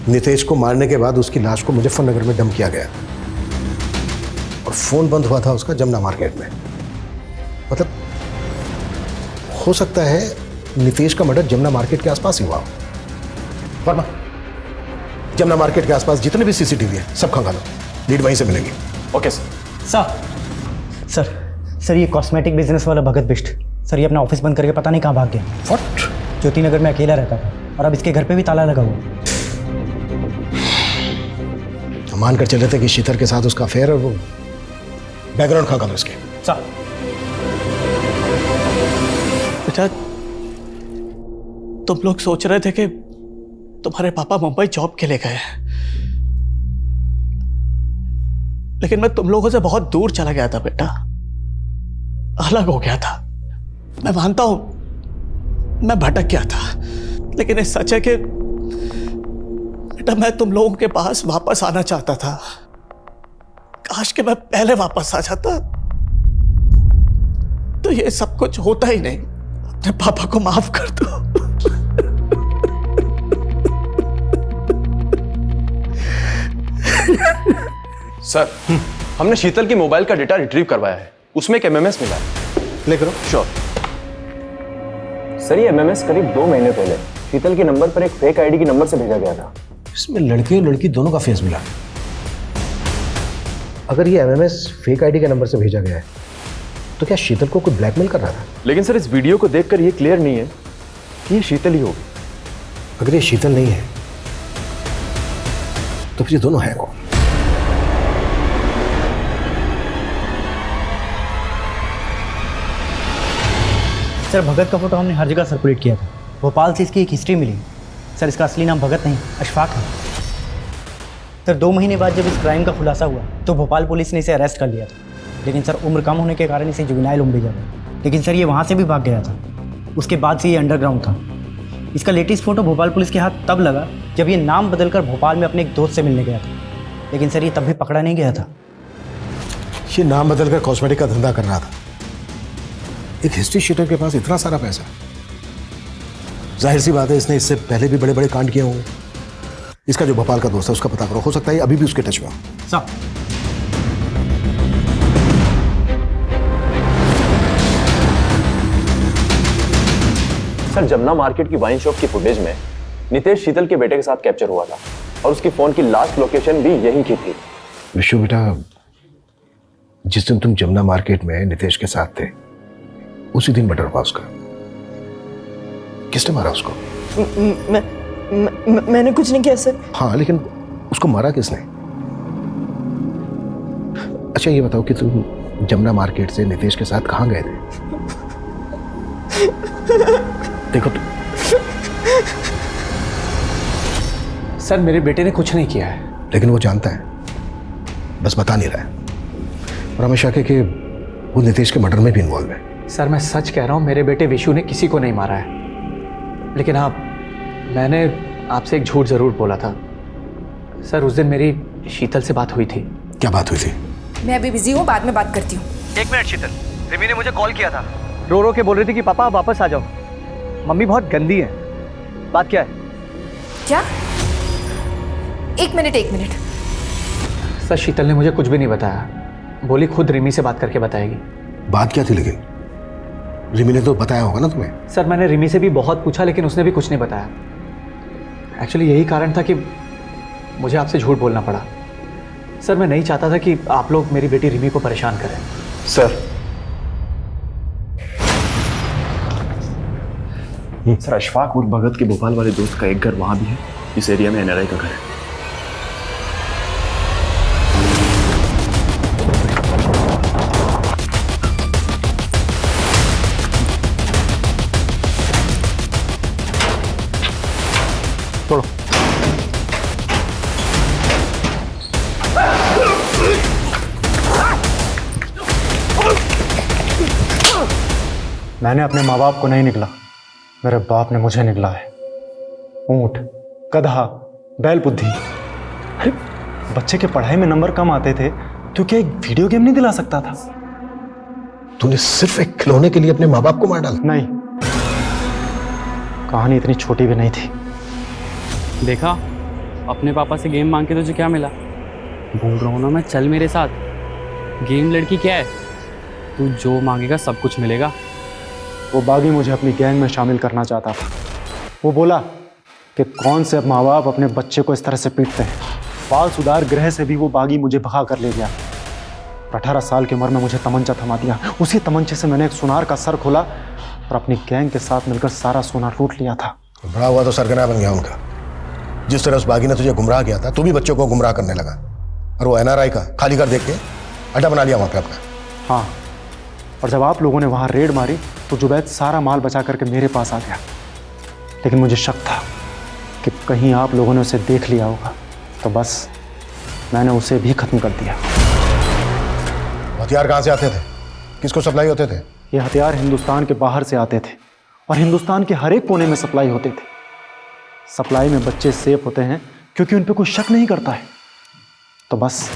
नितेश को मारने के बाद उसकी लाश को मुजफ्फरनगर में डंप किया गया और फोन बंद हुआ था उसका जमुना मार्केट में, मतलब हो सकता है नितेश का मर्डर जमुना मार्केट के आसपास ही हुआ हो। वर्मा, जमुना मार्केट के आसपास जितने भी सीसीटीवी है सब खंगालो, लीड वहीं से मिलेंगे। Okay sir. सर ये कॉस्मेटिक बिजनेस वाला भगत बिष्ट सर, ये अपना ऑफिस बंद करके पता नहीं कहाँ भाग गया। व्हाट? ज्योति नगर में अकेला रहता था और अब इसके घर पे भी ताला लगा हुआ। मानकर चल रहे थे कि शीतल के साथ उसका अफेयर और वो बैकग्राउंड खंगालो इसके। सर बेटा तुम लोग सोच रहे थे कि तुम्हारे पापा मुंबई जॉब के लिए गए हैं, लेकिन मैं तुम लोगों से बहुत दूर चला गया था बेटा, अलग हो गया था। मैं मानता हूं मैं भटक गया था, लेकिन ये सच है कि बेटा मैं तुम लोगों के पास वापस आना चाहता था। काश कि मैं पहले वापस आ जाता तो ये सब कुछ होता ही नहीं। अपने पापा को माफ कर दो। सर, हमने शीतल की मोबाइल का डेटा रिट्रीव करवाया है, उसमें एक एमएमएस मिला है। प्ले करो। श्योर। सर ये एमएमएस करीब 2 महीने पहले शीतल के नंबर पर एक फेक आईडी के नंबर से भेजा गया था। इसमें लड़के और लड़की दोनों का फेस मिला। अगर ये एमएमएस फेक आईडी के नंबर से भेजा गया है तो क्या शीतल को कोई ब्लैकमेल कर रहा था? लेकिन सर इस वीडियो को देखकर ये क्लियर नहीं है कि ये शीतल ही होगी। अगर ये शीतल नहीं है तो फिर ये दोनों हैं कौन? सर भगत का फोटो हमने हर जगह सर्कुलेट किया था। भोपाल से इसकी एक हिस्ट्री मिली। सर इसका असली नाम भगत नहीं अशफाक है। सर 2 महीने बाद जब इस क्राइम का खुलासा हुआ तो भोपाल पुलिस ने इसे अरेस्ट कर लिया था, लेकिन सर उम्र कम होने के कारण इसे जुवेनाइल होम भेजा गया। लेकिन सर ये वहाँ से भी भाग गया था। उसके बाद से ये अंडरग्राउंड था। इसका लेटेस्ट फोटो भोपाल पुलिस के हाथ तब लगा जब ये नाम बदलकर भोपाल में अपने एक दोस्त से मिलने गया था, लेकिन सर ये तब भी पकड़ा नहीं गया था। ये नाम बदलकर कॉस्मेटिक का धंधा कर रहा था। एक हिस्ट्री शीटर के पास इतना सारा पैसा, जाहिर सी बात है इसने इससे पहले भी बड़े बड़े कांड किए होंगे। इसका जो भोपाल का दोस्त है उसका पता करो, हो सकता है अभी भी उसके टच में हो। सर जमुना मार्केट की वाइन शॉप की फुटेज में नितेश शीतल के बेटे के साथ कैप्चर हुआ था और उसकी फोन की लास्ट लोकेशन भी यहीं की थी। विशु बेटा, जिस दिन तुम जमुना मार्केट में नितेश के साथ थे उसी दिन मर्डर हुआ उसका। किसने मारा उसको? मैंने कुछ नहीं किया सर। हाँ लेकिन उसको मारा किसने? अच्छा ये बताओ कि तुम जमुना मार्केट से नितेश के साथ कहाँ गए थे? देखो तुम। सर मेरे बेटे ने कुछ नहीं किया है। लेकिन वो जानता है, बस बता नहीं रहा है। और हमें शक है कि वो नितेश के मर्डर में भी इन्वॉल्व है। सर मैं सच कह रहा हूँ, मेरे बेटे विशु ने किसी को नहीं मारा है। लेकिन हाँ, मैंने आपसे एक झूठ जरूर बोला था। सर उस दिन मेरी शीतल से बात हुई थी। क्या बात हुई थी? मैं अभी बिजी हूँ, बाद में बात करती हूँ। 1 मिनट शीतल, रिमी ने मुझे कॉल किया था। रो रो के बोल रही थी कि पापा आप वापस आ जाओ, मम्मी बहुत गंदी है। बात क्या है? क्या? एक मिनट। सर शीतल ने मुझे कुछ भी नहीं बताया, बोली खुद रिमी से बात करके बताएगी। बात क्या थी? लेकिन रिमी ने तो बताया होगा ना तुम्हें। सर मैंने रिमी से भी बहुत पूछा लेकिन उसने भी कुछ नहीं बताया। एक्चुअली यही कारण था कि मुझे आपसे झूठ बोलना पड़ा। सर मैं नहीं चाहता था कि आप लोग मेरी बेटी रिमी को परेशान करें। सर अशफाक और भगत के भोपाल वाले दोस्त का एक घर वहां भी है। इस एरिया में एनआरआई का घर है। तोड़ो। मैंने अपने माँ बाप को नहीं निकला, मेरे बाप ने मुझे निकला है। ऊंट, गधा, बैल बुद्धि। अरे बच्चे के पढ़ाई में नंबर कम आते थे तो क्या एक वीडियो गेम नहीं दिला सकता था? तूने सिर्फ एक खिलौने के लिए अपने माँ बाप को मार डाला? नहीं, कहानी इतनी छोटी भी नहीं थी। देखा, अपने पापा से गेम मांग के तुझे क्या मिला? बोल रहा हूँ ना मैं, चल मेरे साथ। गेम लड़की क्या है, तू जो मांगेगा सब कुछ मिलेगा। वो बागी मुझे अपनी गैंग में शामिल करना चाहता था। वो बोला कि कौन से माँ बाप अपने बच्चे को इस तरह से पीटते हैं। बाल सुधार गृह से भी वो बागी मुझे भगा कर ले गया। 18 साल की उम्र में मुझे तमंचा थमा दिया। उसी तमंचे से मैंने एक सुनार का सर खोला और अपनी गैंग के साथ मिलकर सारा सोना लूट लिया था। बड़ा हुआ तो सरगना बन गया उनका। जिस तरह उस बागी ने तुझे गुमराह किया था, तू भी बच्चों को गुमराह करने लगा। और वो एनआरआई का खाली घर देख के अड्डा बना लिया वहाँ पे अपना। हाँ, और जब आप लोगों ने वहाँ रेड मारी तो जुबैद सारा माल बचा करके मेरे पास आ गया। लेकिन मुझे शक था कि कहीं आप लोगों ने उसे देख लिया होगा, तो बस मैंने उसे भी खत्म कर दिया। हथियार कहाँ से आते थे? किसको सप्लाई होते थे? ये हथियार हिंदुस्तान के बाहर से आते थे और हिंदुस्तान के हर एक कोने में सप्लाई होते थे। सप्लाई में बच्चे सेफ होते हैं क्योंकि उन पे कोई शक नहीं करता है, तो बस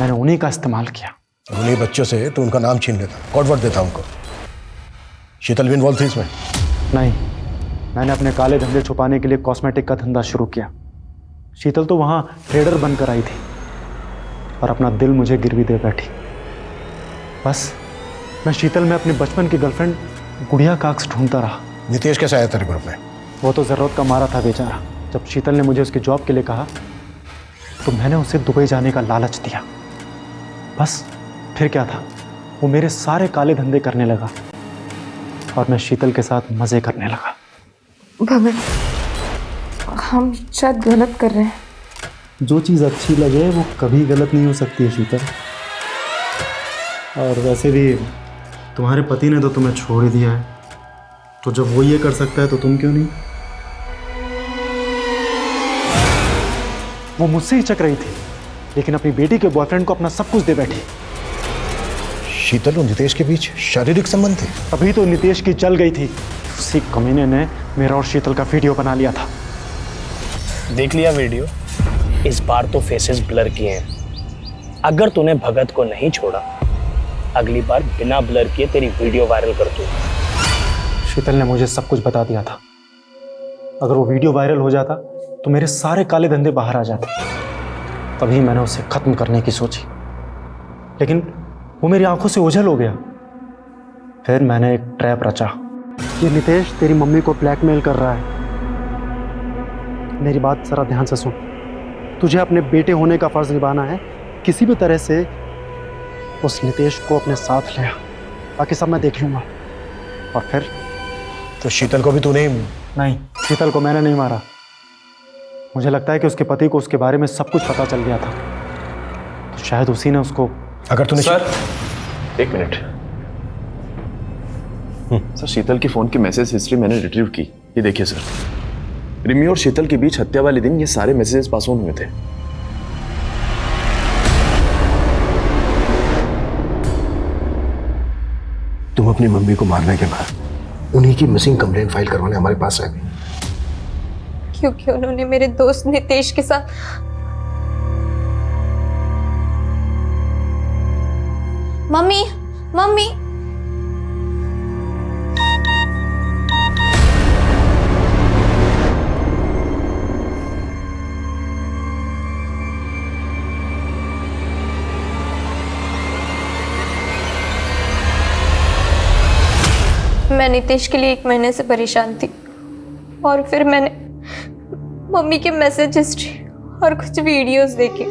मैंने उन्हीं का इस्तेमाल किया। उन्हीं बच्चों से तो उनका नाम छीन लेता, कोडवर्ड देता उनको। शीतल भी इन्वॉल्व थी इसमें? नहीं, मैंने अपने काले धंधे छुपाने के लिए कॉस्मेटिक का धंधा शुरू किया। शीतल तो वहाँ ट्रेडर बनकर आई थी और अपना दिल मुझे गिरवी दे बैठी। बस मैं शीतल में अपने बचपन की गर्लफ्रेंड गुड़िया काक्स ढूंढता रहा। नितेश कैसे आया तेरे ग्रुप में? वो तो ज़रूरत का मारा था बेचारा। जब शीतल ने मुझे उसकी जॉब के लिए कहा तो मैंने उसे दुबई जाने का लालच दिया। बस फिर क्या था, वो मेरे सारे काले धंधे करने लगा और मैं शीतल के साथ मज़े करने लगा। भगत, हम शायद गलत कर रहे हैं। जो चीज़ अच्छी लगे वो कभी गलत नहीं हो सकती है शीतल। और वैसे भी तुम्हारे पति ने तो तुम्हें छोड़ ही दिया है, तो जब वो ये कर सकता है तो तुम क्यों नहीं? वो मुझसे ही चक रही थी, लेकिन अपनी बेटी के बॉयफ्रेंड को अपना सब कुछ दे बैठी। शीतल और नितेश के बीच शारीरिक संबंध थे? अभी तो नितेश की चल गई थी, उसी कमीने ने मेरा और शीतल का वीडियो बना लिया था। देख लिया वीडियो? इस बार तो फेसेस ब्लर किए हैं। अगर तूने भगत को नहीं छोड़ा, अगली बार बिना ब्लर किए तेरी वीडियो वायरल कर दूंगा। शीतल ने मुझे सब कुछ बता दिया था। अगर वो वीडियो वायरल हो जाता तो मेरे सारे काले धंधे बाहर आ जाते। तभी मैंने उसे खत्म करने की सोची, लेकिन वो मेरी आंखों से ओझल हो गया। फिर मैंने एक ट्रैप रचा। ये नितेश तेरी मम्मी को ब्लैकमेल कर रहा है। मेरी बात जरा ध्यान से सुन। तुझे अपने बेटे होने का फर्ज निभाना है। किसी भी तरह से उस नितेश को अपने साथ ले आ, बाकी सब मैं देख लूंगा। और फिर तो शीतल को भी तूने? नहीं, शीतल को मैंने नहीं मारा। मुझे लगता है कि उसके पति को उसके बारे में सब कुछ पता चल गया था, तो शायद उसी ने उसको। अगर तूने सर, एक मिनट। सर, शीतल की फोन की मैसेज हिस्ट्री मैंने रिट्रीव की। ये देखिए सर, रिमी और शीतल के बीच हत्या वाले दिन ये सारे मैसेजेस पास ऑन हुए थे। तुम अपनी मम्मी को मारने के बाद उन्हीं की मिसिंग कंप्लेंट फाइल करवाने हमारे पास आ गई, क्योंकि उन्होंने मेरे दोस्त नितेश के साथ। मम्मी, मम्मी, मैं नितेश के लिए 1 महीने से परेशान थी और फिर मैंने मम्मी के मैसेज हिस्ट्री और कुछ वीडियोस देखे।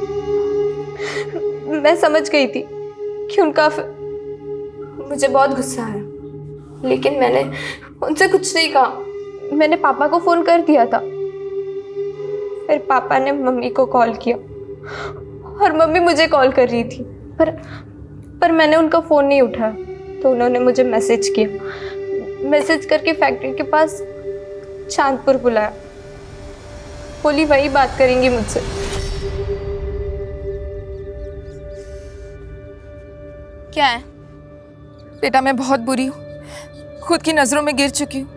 मैं समझ गई थी कि उनका मुझे बहुत गुस्सा आया, लेकिन मैंने उनसे कुछ नहीं कहा। मैंने पापा को फ़ोन कर दिया था। फिर पापा ने मम्मी को कॉल किया और मम्मी मुझे कॉल कर रही थी, पर मैंने उनका फ़ोन नहीं उठाया, तो उन्होंने मुझे मैसेज किया। मैसेज करके फैक्ट्री के पास चांदपुर बुलाया। बोली वही बात करेंगी मुझसे। क्या है बेटा? मैं बहुत बुरी हूँ, खुद की नजरों में गिर चुकी हूँ,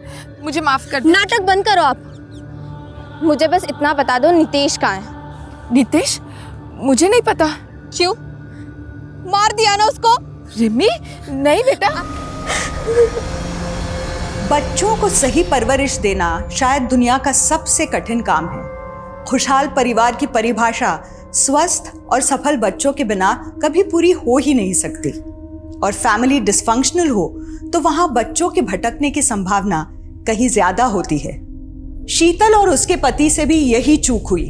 मुझे माफ कर दो। नाटक बंद करो आप। मुझे बस इतना बता दो, नितेश कहाँ है? नितेश? मुझे नहीं पता। क्यों? मार दिया ना उसको? रिमी, नहीं बेटा। बच्चों को सही परवरिश देना शायद दुनिया का सबसे कठिन काम है। खुशहाल परिवार की परिभाषा स्वस्थ और सफल बच्चों के बिना कभी पूरी हो ही नहीं सकती, और फैमिली डिस्फंक्शनल हो तो वहां बच्चों के भटकने की संभावना कहीं ज्यादा होती है। शीतल और उसके पति से भी यही चूक हुई।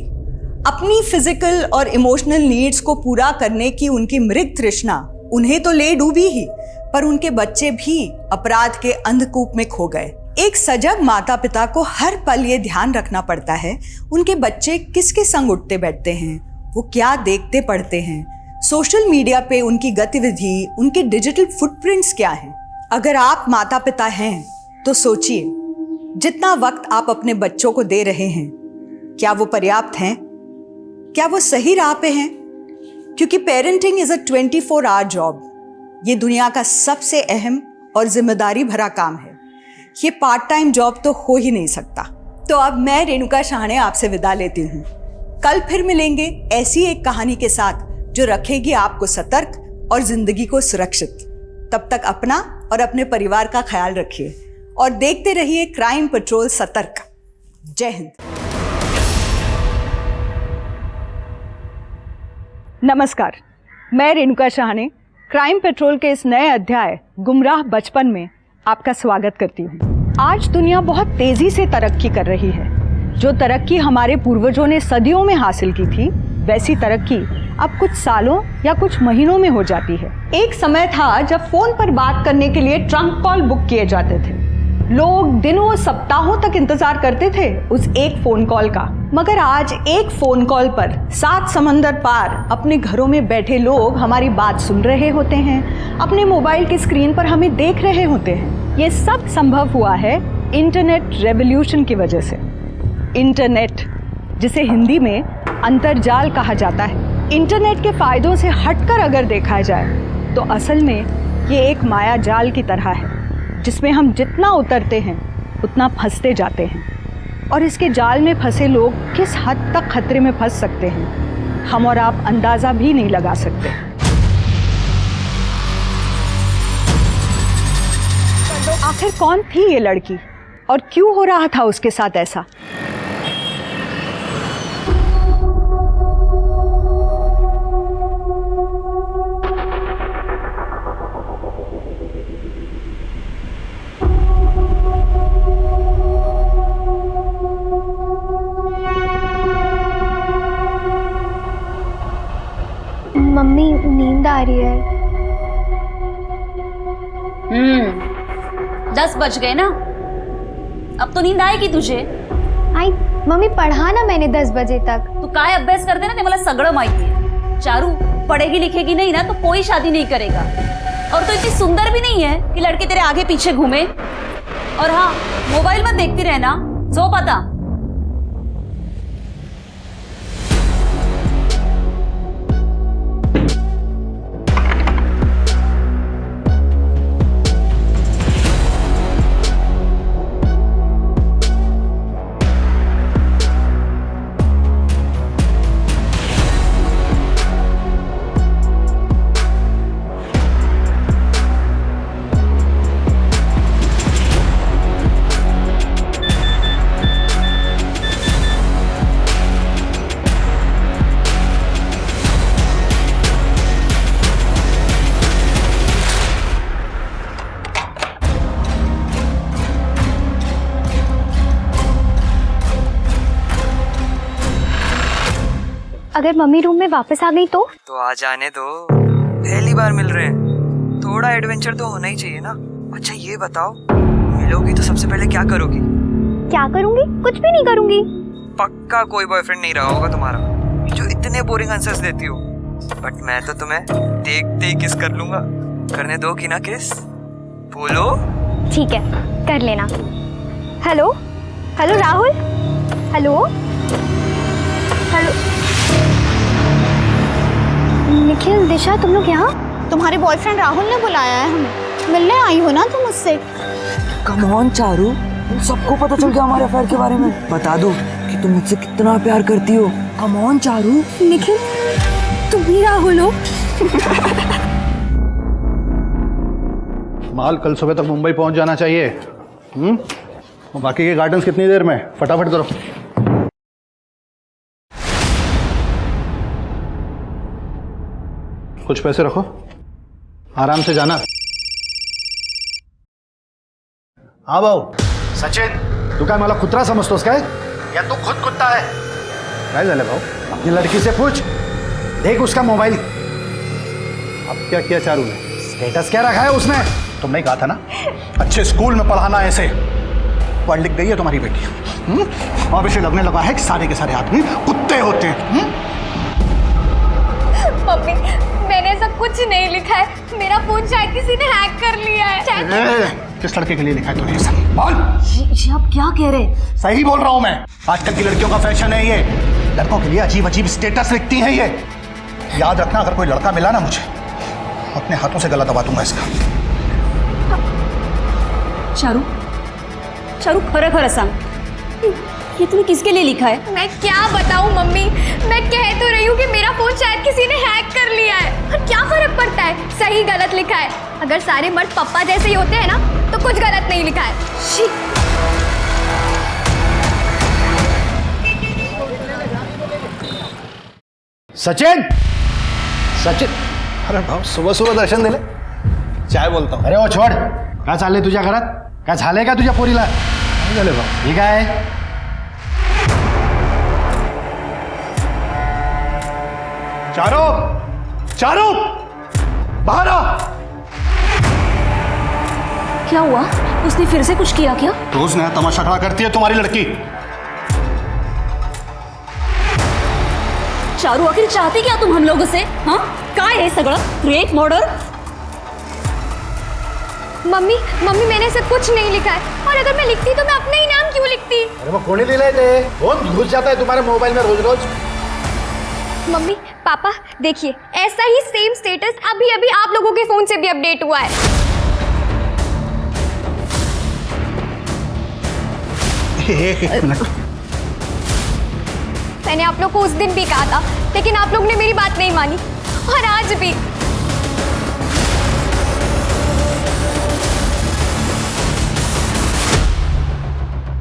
अपनी फिजिकल और इमोशनल नीड्स को पूरा करने की उनकी मृग तृष्णा उन्हें तो ले डूबी ही, पर उनके बच्चे भी अपराध के अंधकूप में खो गए। एक सजग माता पिता को हर पल ये ध्यान रखना पड़ता है उनके बच्चे किसके संग उठते बैठते हैं, वो क्या देखते पढ़ते हैं, सोशल मीडिया पे उनकी गतिविधि, उनके डिजिटल फुटप्रिंट्स क्या हैं। अगर आप माता पिता हैं तो सोचिए, जितना वक्त आप अपने बच्चों को दे रहे हैं, क्या वो पर्याप्त हैं? क्या वो सही राह पे हैं? क्योंकि parenting is a 24 hour job. ये दुनिया का सबसे अहम और जिम्मेदारी भरा काम है। ये पार्ट टाइम जॉब तो हो ही नहीं सकता। तो अब मैं रेणुका शाहणे आपसे विदा लेती हूँ। कल फिर मिलेंगे ऐसी एक कहानी के साथ जो रखेगी आपको सतर्क और जिंदगी को सुरक्षित। तब तक अपना और अपने परिवार का ख्याल रखिए और देखते रहिए क्राइम पेट्रोल सतर्क। जय हिंद। नमस्कार, मैं रेणुका शाहणे क्राइम पेट्रोल के इस नए अध्याय गुमराह बचपन में आपका स्वागत करती हूँ। आज दुनिया बहुत तेजी से तरक्की कर रही है। जो तरक्की हमारे पूर्वजों ने सदियों में हासिल की थी, वैसी तरक्की अब कुछ सालों या कुछ महीनों में हो जाती है। एक समय था जब फोन पर बात करने के लिए ट्रंक कॉल बुक किए जाते थे। लोग दिनों सप्ताहों तक इंतजार करते थे उस एक फोन कॉल का। मगर आज एक फोन कॉल पर 7 समंदर पार अपने घरों में बैठे लोग हमारी बात सुन रहे होते हैं, अपने मोबाइल की स्क्रीन पर हमें देख रहे होते हैं। ये सब संभव हुआ है इंटरनेट रेवोल्यूशन की वजह से। इंटरनेट, जिसे हिंदी में अंतर्जाल कहा जाता है, इंटरनेट के फायदों से हटकर अगर देखा जाए तो असल में ये एक माया जाल की तरह है, जिसमें हम जितना उतरते हैं उतना फंसते जाते हैं। और इसके जाल में फंसे लोग किस हद तक खतरे में फंस सकते हैं, हम और आप अंदाज़ा भी नहीं लगा सकते। तो आखिर कौन थी ये लड़की और क्यों हो रहा था उसके साथ ऐसा? मम्मी, नींद आ रही है। 10 बज गए ना, अब तो नींद आएगी तुझे। आई मम्मी, पढ़ा ना मैंने 10 बजे तक। तू काय अभ्यास करते ना ते मला सगळं माहिती है। चारू, पढ़ेगी लिखेगी नहीं ना तो कोई शादी नहीं करेगा। और तो इतनी सुंदर भी नहीं है कि लड़के तेरे आगे पीछे घूमे। और हाँ, मोबाइल मत देखती रहना, सो पता। अगर मम्मी रूम में वापस आ गई तो आ जाने दो, पहली बार मिल रहे हैं, थोड़ा एडवेंचर तो होना ही चाहिए ना। अच्छा ये बताओ, मिलोगी तो सबसे पहले क्या करोगी? क्या करूंगी? कुछ भी नहीं करूंगी। पक्का कोई बॉयफ्रेंड नहीं रहा होगा तुम्हारा जो इतने बोरिंग आंसर्स देती हो। बट मैं तो तुम्हें देखते ही किस कर लूंगा। करने दो कि ना किस? बोलो। ठीक है, कर लेना। Hello hello Rahul, hello hello. Nikhil, Disha, तुम लोग यहाँ? तुम्हारे बॉयफ्रेंड राहुल ने बुलाया है हमें। मिलने आई हो ना तुम उससे? कम ऑन चारू, सबको पता चल गया हमारे अफेयर के बारे में। बता दो कि तुम मुझसे कितना प्यार करती हो। Come on Charu. निखिल, तुम ही राहुल हो? माल कल सुबह तक मुंबई पहुंच जाना चाहिए। और बाकी के गार्डन्स कितनी देर में? फटाफट करो। कुछ पैसे रखो, आराम से जाना। हाँ भाऊ। सचिन, तू काय मला कुत्रा समजतोस काय, या तू खुद कुत्ता है? काय झालं भाऊ? अपनी लड़की से पूछ, देख उसका मोबाइल। अब क्या किया चारू ने? स्टेटस क्या रखा है उसने? तुमने कहा था ना अच्छे स्कूल में पढ़ाना। ऐसे पढ़ लिख गई है तुम्हारी बेटी, और इसे लगने लगा है कि सारे के सारे आदमी कुत्ते होते हैं। मम्मी, मैंने ऐसा कुछ नहीं लिखा है। मेरा फोन शायद किसी ने हैक कर लिया है। किस लड़के के लिए लिखा है तूने ये सब? बोल। ये आप क्या कह रहे? सही बोल रहा हूं मैं। आजकल की लड़कियों का फैशन है ये, लड़कों के लिए अजीब अजीब स्टेटस लिखती हैं ये। याद रखना, अगर कोई लड़का मिला ना मुझे, अपने हाथों से गला दबा दूंगा इसका। चारू, चारू खरं खरं सांग, ये तूने किसके लिए लिखा है? मैं क्या बताऊं मम्मी, मैं कह तो रही हूँ कि मेरा फोन शायद किसी ने हैक कर लिया है। और क्या फर्क पड़ता है, सही गलत लिखा है। अगर सारे मर्द पप्पा जैसे ही होते हैं ना तो कुछ गलत नहीं लिखा है। शी। सचिन, सचिन, अरे भाऊ सुबह सुबह दर्शन दिले, चाय बोलता हूँ। अरे वो छोड़, काय चाललंय तुझ्या घरात? काय झालंय का तुझ्या पोरीला? काय झालं भाऊ? हे काय? चारू, चारू, बाहर आ। क्या हुआ? उसने फिर से कुछ किया क्या? रोज नया तमाशा खड़ा करती है तुम्हारी लड़की। चारू, आखिर चाहते क्या तुम हम लोगों से? हाँ, काय है सगळं? Rape, murder? मम्मी मम्मी मैंने सब कुछ नहीं लिखा है, और अगर मैं लिखती तो मैं अपना ही नाम क्यों लिखती? अरे वो कोणी लिहिलंय ते? कौन घुस जाता है तुम्हारे मोबाइल में रोज रोज? मम्मी पापा देखिए, ऐसा ही सेम स्टेटस अभी अभी आप लोगों के फोन से भी अपडेट हुआ है। एक मिनट, मैंने आप लोग को उस दिन भी कहा था, लेकिन आप लोग ने मेरी बात नहीं मानी, और आज भी।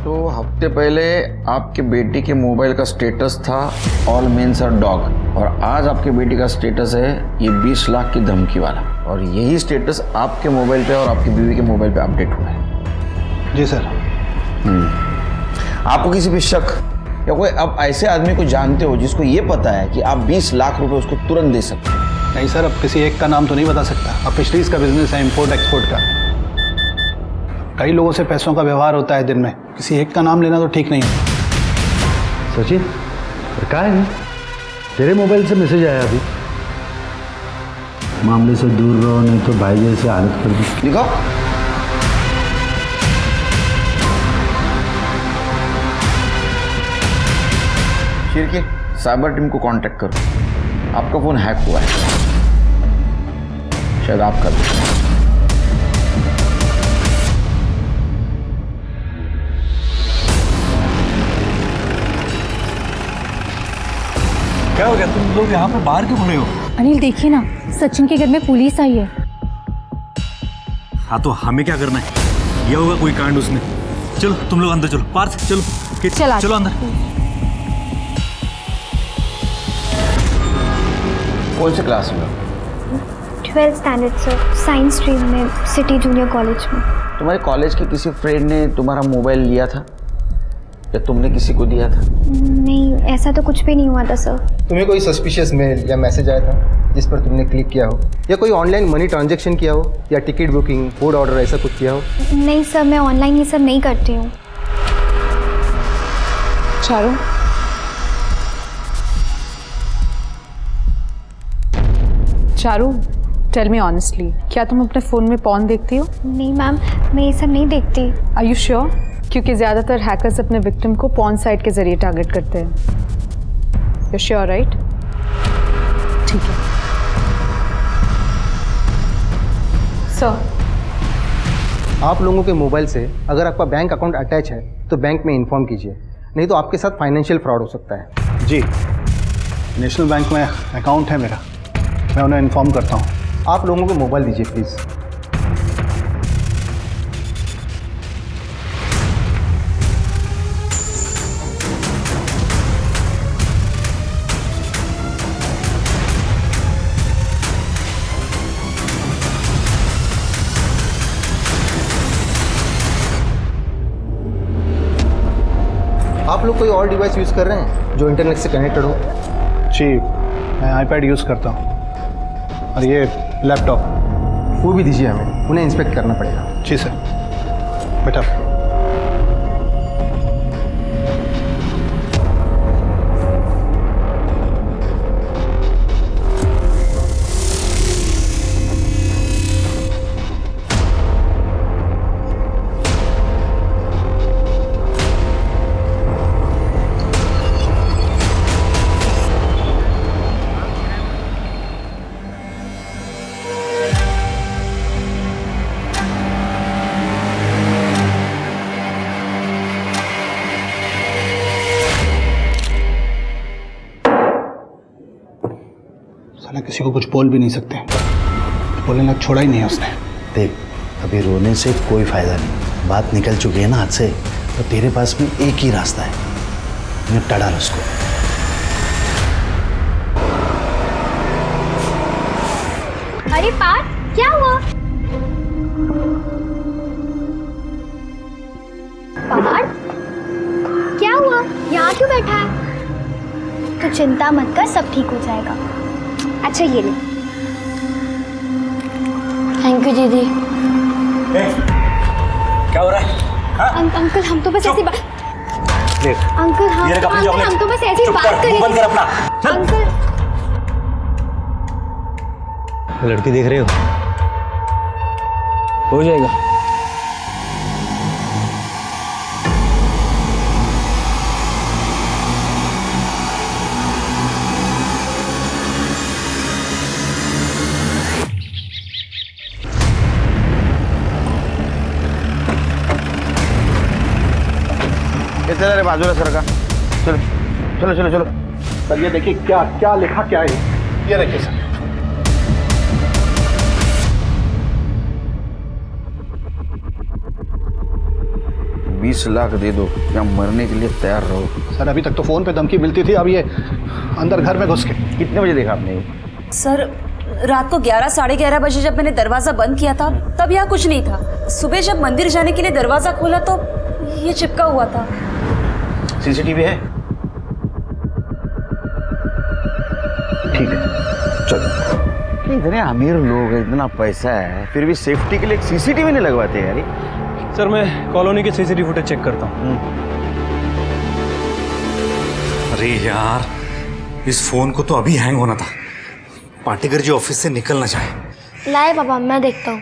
तो हफ्ते पहले आपके बेटी के मोबाइल का स्टेटस था ऑल मेन्स आर डॉग, और आज आपके बेटी का स्टेटस है ये 20 लाख की धमकी वाला, और यही स्टेटस आपके मोबाइल पे और आपकी बीवी के मोबाइल पे अपडेट हुआ है। जी सर। आपको किसी पे शक या कोई अब ऐसे आदमी को जानते हो जिसको ये पता है कि आप 20 लाख रुपए उसको तुरंत दे सकते हैं? नहीं सर, अब किसी एक का नाम तो नहीं बता सकता। अब फिशरीज का बिजनेस है, इंपोर्ट एक्सपोर्ट का, कई लोगों से पैसों का व्यवहार होता है दिन में, किसी एक का नाम लेना तो ठीक नहीं है। सचिन, क्या है? तेरे मोबाइल से मैसेज आया अभी। मामले से दूर रहो नहीं तो भाई जैसे हालत कर दी। लिखो। शिरके, साइबर टीम को कांटेक्ट करो, आपका फोन हैक हुआ है, शायद आपका भी। क्या हो गया, तुम लोग यहाँ पर बाहर क्यों खड़े हो? अनिल देखिए ना, सचिन के घर में पुलिस आई है। हाँ तो हमें क्या करना है? ये होगा कोई कांड उसने। चलो तुम लोग अंदर चलो, पार्थ चलो, चलो अंदर। कौन से क्लास में? 12th standard sir, science stream में, सिटी जूनियर कॉलेज में। तुम्हारे कॉलेज के किसी फ्रेंड ने तुम्हारा मोबाइल लिया था या तुमने किसी को दिया था? नहीं, ऐसा तो कुछ भी नहीं हुआ था सर। तुम्हें कोई सस्पिशियस मेल या मैसेज आया था जिस पर तुमने क्लिक किया हो, या कोई ऑनलाइन मनी ट्रांजैक्शन किया हो, या टिकट बुकिंग, फूड ऑर्डर ऐसा कुछ किया हो? नहीं सर, मैं ऑनलाइन ये सब नहीं करती हूँ। Charu, Charu, tell me honestly, क्या तुम अपने फ़ोन में पॉर्न देखती हो? नहीं मैम, मैं ये सब नहीं देखती। Are you sure? क्योंकि ज़्यादातर हैकर्स अपने विक्टिम को पॉर्न साइट के ज़रिए टारगेट करते हैं। You sure right? ठीक है सर। आप लोगों के मोबाइल से अगर आपका बैंक अकाउंट अटैच है तो बैंक में इन्फॉर्म कीजिए, नहीं तो आपके साथ फाइनेंशियल फ्रॉड हो सकता है। जी, नेशनल बैंक में अकाउंट है मेरा, मैं उन्हें इन्फॉर्म करता हूँ। आप लोगों को मोबाइल दीजिए प्लीज़। आप लोग कोई और डिवाइस यूज़ कर रहे हैं जो इंटरनेट से कनेक्टेड हो? जी, मैं आईपैड यूज़ करता हूँ, और ये लैपटॉप। वो भी दीजिए हमें, उन्हें इंस्पेक्ट करना पड़ेगा। जी सर। बेटा, किसी को कुछ बोल भी नहीं सकते, बोलने लग छोड़ा ही नहीं है उसने। देख, अभी रोने से कोई फायदा नहीं, बात निकल चुकी है ना हाथ से, तो तेरे पास में एक ही रास्ता है, निपटा डाल उसको। अरे पार्थ, क्या हुआ? पार्थ, क्या हुआ? यहाँ क्यों बैठा है? तो चिंता मत कर, सब ठीक हो जाएगा। अच्छा ये ले। थैंक यू दीदी। क्या हो रहा है? अंकल हम तो बस ऐसी बात। अंकल हम तो बस ऐसी बात कर रहे थे। बंद कर अपना। अंकल लड़की देख रहे हो जाएगा। चलो रे बाजूला सरका, चलो चलो चलो चलो। सर ये देखिए क्या क्या लिखा क्या है, ये देखिए सर। $20 लाख दे दो या मरने के लिए तैयार रहो। सर अभी तक तो फोन पे धमकी मिलती थी, अब ये अंदर घर में घुस के। कितने बजे देखा आपने? सर रात को 11 साढ़े 11 बजे जब मैंने दरवाजा बंद किया था तब यहाँ कुछ नहीं था। सुबह जब मंदिर जाने के लिए दरवाजा खोला तो ये चिपका हुआ था। सीसीटीवी है? ठीक है चलो। इतने अमीर लोग हैं, इतना पैसा है, फिर भी सेफ्टी के लिए एक सीसीटीवी नहीं लगवाते यार। सर मैं कॉलोनी के सीसीटीवी फुटेज चेक करता हूँ। अरे यार, इस फोन को तो अभी हैंग होना था। पाटेकर जी ऑफिस से निकलना चाहे। लाए पापा, मैं देखता हूँ।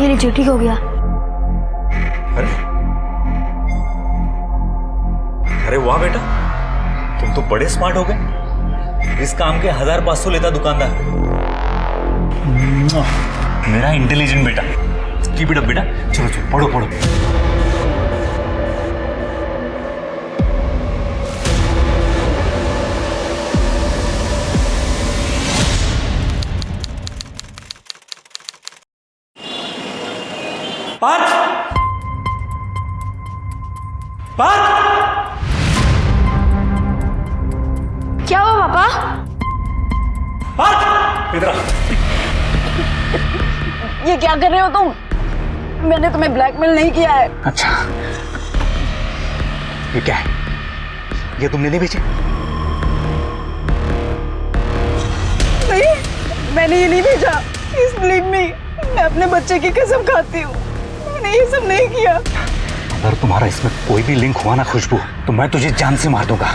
ये लीजिए, ठीक हो गया। अरे वाह बेटा, तुम तो बड़े स्मार्ट हो गए। इस काम के 1500 लेता दुकानदार। मेरा इंटेलिजेंट बेटा। कीप इट अप बेटा। चलो चलो पढ़ो पढ़ो। पार्थ, पार्थ, क्या हुआ पापा? पार्थ, इधर आ। ये क्या कर रहे हो तुम? मैंने तुम्हें ब्लैकमेल नहीं किया है। अच्छा, ये क्या है? ये तुमने नहीं बेचे? नहीं, मैंने ये नहीं भेजा। प्लीज बिलीव मी, मैं अपने बच्चे की कसम खाती हूँ, मैंने ये सब नहीं किया। अगर तुम्हारा इसमें कोई भी लिंक हुआ ना खुशबू, तो मैं तुझे जान से मार दूंगा।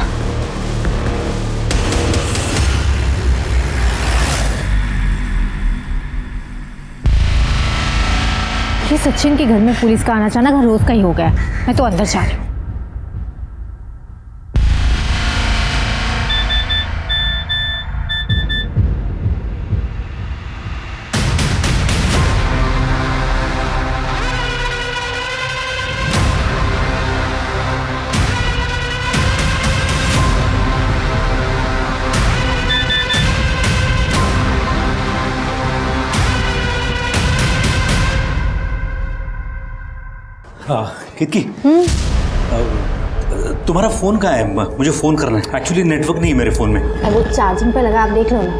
ये सचिन के घर में पुलिस का आना जाना घर रोज का ही हो गया। मैं तो अंदर जा रही हूँ। कितकी, तुम्हारा फोन कहाँ है? मुझे फोन करना है। एक्चुअली नेटवर्क नहीं है मेरे फोन में। अब वो चार्जिंग पे लगा, आप देख लो ना।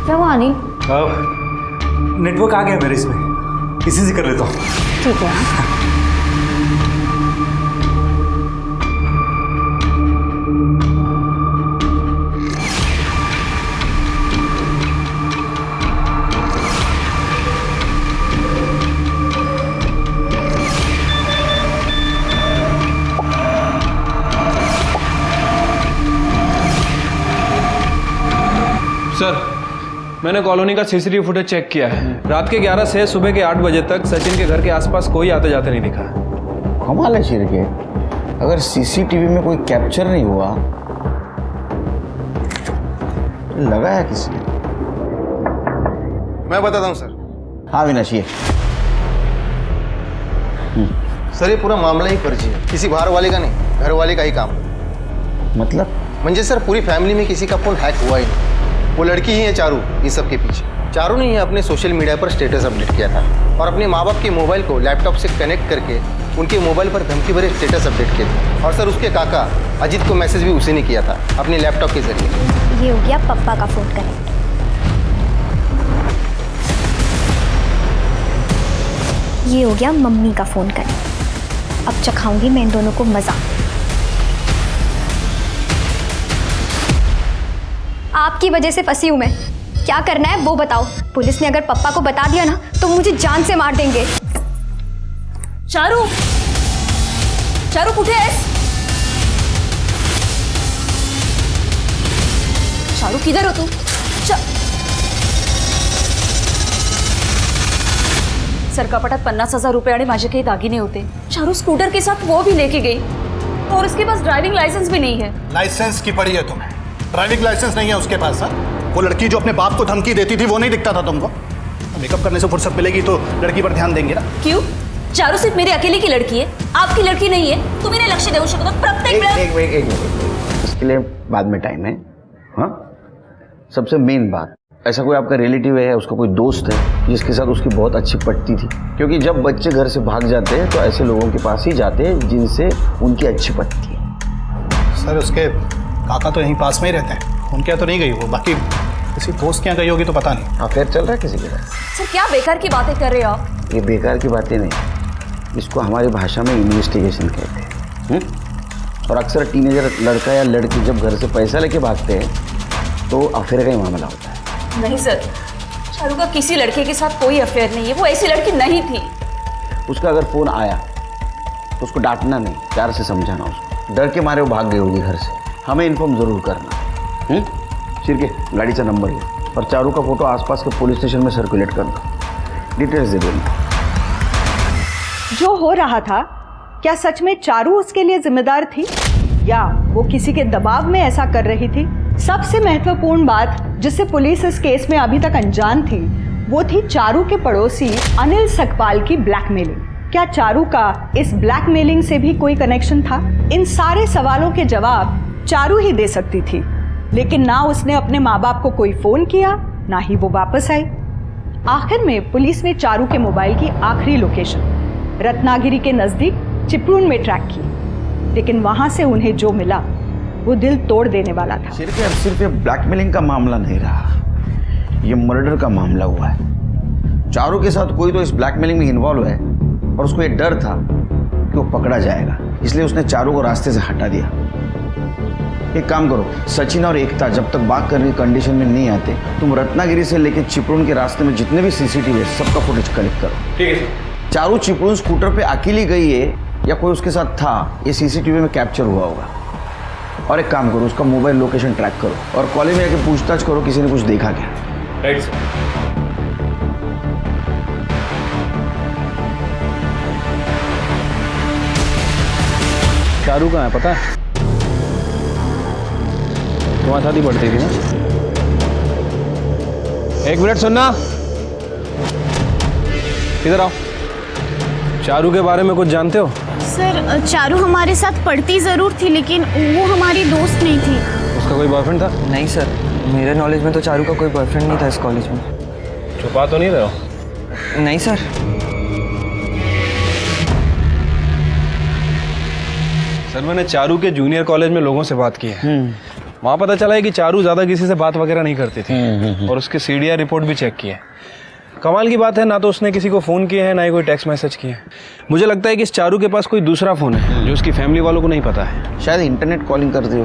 क्या हुआ अनिल? नेटवर्क आ गया मेरे इसमें, इसी से कर लेता हूँ। ठीक है। सर, मैंने कॉलोनी का सीसीटीवी फुटेज चेक किया है। रात के 11 से सुबह के 8 बजे तक सचिन के घर के आसपास कोई आते जाते नहीं दिखा। कमाल है शिरके, अगर सीसीटीवी में कोई कैप्चर नहीं हुआ तो लगा है किसी ने। मैं बताता हूँ सर। हाँ विनाश, ये सर ये पूरा मामला ही फर्जी है, किसी बाहर वाले का नहीं, घर वाले का ही काम। मतलब म्हणजे सर पूरी फैमिली में किसी का फोन हैक हुआ ही नहीं। वो लड़की ही है चारू ये सब के पीछे। चारू ने ही अपने सोशल मीडिया पर स्टेटस अपडेट किया था और अपने माँ बाप के मोबाइल को लैपटॉप से कनेक्ट करके उनके मोबाइल पर धमकी भरे स्टेटस अपडेट किए थे। और सर उसके काका अजीत को मैसेज भी उसी ने किया था अपने लैपटॉप के जरिए। ये हो गया पप्पा का फोन कनेक्ट। ये हो गया मम्मी का फोन कनेक्ट। अब चखाऊंगी मैं इन दोनों को मजा। आपकी वजह से फंसी हूं मैं। क्या करना है वो बताओ। पुलिस ने अगर पप्पा को बता दिया ना तो मुझे जान से मार देंगे। चारू, चारू कुठे आहेस? चारू किधर हो तू? सर कपाटात 50,000 रुपये आणि माझे काही दागिने होते। चारू स्कूटर के साथ वो भी लेके गई और उसके पास ड्राइविंग लाइसेंस भी नहीं है। लाइसेंस की पड़ी है तुम्हें? ड्राइविंग लाइसेंस नहीं है उसके पास? हाँ, वो लड़की जो अपने बाप को धमकी देती थी वो नहीं दिखता था तुमको? मेकअप करने से फुर्सत मिलेगी तो लड़की पर ध्यान देंगे ना। क्यों? चारू सिर्फ मेरे अकेले की लड़की है, आपकी लड़की नहीं है। तुम्ही लक्ष देऊ शकता प्रत्येक एक मिनट, इसके लिए बाद में टाइम है। हाँ, सबसे मेन बात, ऐसा कोई आपका रिलेटिव है, उसका कोई दोस्त है जिसके साथ उसकी बहुत अच्छी पटती थी? क्योंकि जब बच्चे घर से भाग जाते हैं तो ऐसे लोगों के पास ही जाते हैं जिनसे उनकी अच्छी पटती है। सर उसके काका तो यहीं पास में ही रहते हैं, उनके यहाँ तो नहीं गई वो, बाकी किसी दोस्त के यहाँ गई होगी तो पता नहीं। अफेयर चल रहा है किसी के साथ? सर क्या बेकार की बातें कर रहे हो आप? ये बेकार की बातें नहीं, इसको हमारी भाषा में इन्वेस्टिगेशन कहते हैं। और अक्सर टीनेजर लड़का या लड़की जब घर से पैसा लेके भागते हैं तो अफेयर का ही मामला होता है। नहीं सर, चारू का किसी लड़के के साथ कोई अफेयर नहीं है, वो ऐसी लड़की नहीं थी। उसका अगर फोन आया तो उसको डांटना नहीं, प्यार से समझाना उसको। डर के मारे वो भाग गई होगी घर से, हमें इन्फॉर्म जरूर करना। शिरके, गाड़ीचा नंबर घे और चारू का फोटो आसपास के पुलिस स्टेशन में सर्कुलेट करना, डिटेल्स दे देना। जो हो रहा था क्या सच में चारू उसके लिए जिम्मेदार थी या वो किसी के दबाव में ऐसा कर रही थी? सबसे महत्वपूर्ण बात जिससे पुलिस इस केस में अभी तक अनजान थी वो थी चारू के पड़ोसी अनिल सकपाल की ब्लैकमेलिंग। क्या चारू का इस ब्लैकमेलिंग से भी कोई कनेक्शन था? इन सारे सवालों के जवाब चारू ही दे सकती थी, लेकिन ना उसने अपने माँ बाप को कोई फोन किया, ना ही वो वापस आई। आखिर में पुलिस ने चारू के मोबाइल की आखिरी लोकेशन रत्नागिरी के नजदीक चिपळूण में ट्रैक की, लेकिन वहां से उन्हें जो मिला वो दिल तोड़ देने वाला था। सिर्फ ये ब्लैकमेलिंग का मामला नहीं रहा, ये मर्डर का मामला हुआ है। चारू के साथ कोई तो इस ब्लैकमेलिंग में इन्वॉल्व है और उसको ये डर था कि वो पकड़ा जाएगा, इसलिए उसने चारू को रास्ते से हटा दिया। एक काम करो, सचिन और एकता जब तक बात करने की कंडीशन में नहीं आते, तुम रत्नागिरी से लेकर चिपळूण के रास्ते में जितने भी सीसीटीवी है सबका फुटेज कलेक्ट करो। ठीक है सर। चारू चिपळूण स्कूटर पे अकेली गई है या कोई उसके साथ था, ये सीसीटीवी में कैप्चर हुआ होगा। और एक काम करो, उसका मोबाइल लोकेशन ट्रैक करो और कॉलेज में आके पूछताछ करो किसी ने कुछ देखा क्या। Right sir. चारू कहाँ है पता है? तुम्हारे साथ ही पढ़ती थी ना? एक मिनट सुनना, इधर आओ। चारू के बारे में कुछ जानते हो? सर चारू हमारे साथ पढ़ती ज़रूर थी लेकिन वो हमारी दोस्त नहीं थी। उसका कोई बॉयफ्रेंड था? नहीं सर, मेरे नॉलेज में तो चारू का कोई बॉयफ्रेंड नहीं था इस कॉलेज में। छुपा तो नहीं रहे हो? नहीं सर। सर मैंने चारू के जूनियर कॉलेज में लोगों से बात की है, वहाँ पता चला है कि चारू ज़्यादा किसी से बात वगैरह नहीं करती थी और उसके सीडीआर रिपोर्ट भी चेक की है। कमाल की बात है, ना तो उसने किसी को फ़ोन किया है ना ही कोई टेक्स्ट मैसेज किया है। मुझे लगता है कि इस चारू के पास कोई दूसरा फ़ोन है जो उसकी फैमिली वालों को नहीं पता है। शायद इंटरनेट कॉलिंग करते हो।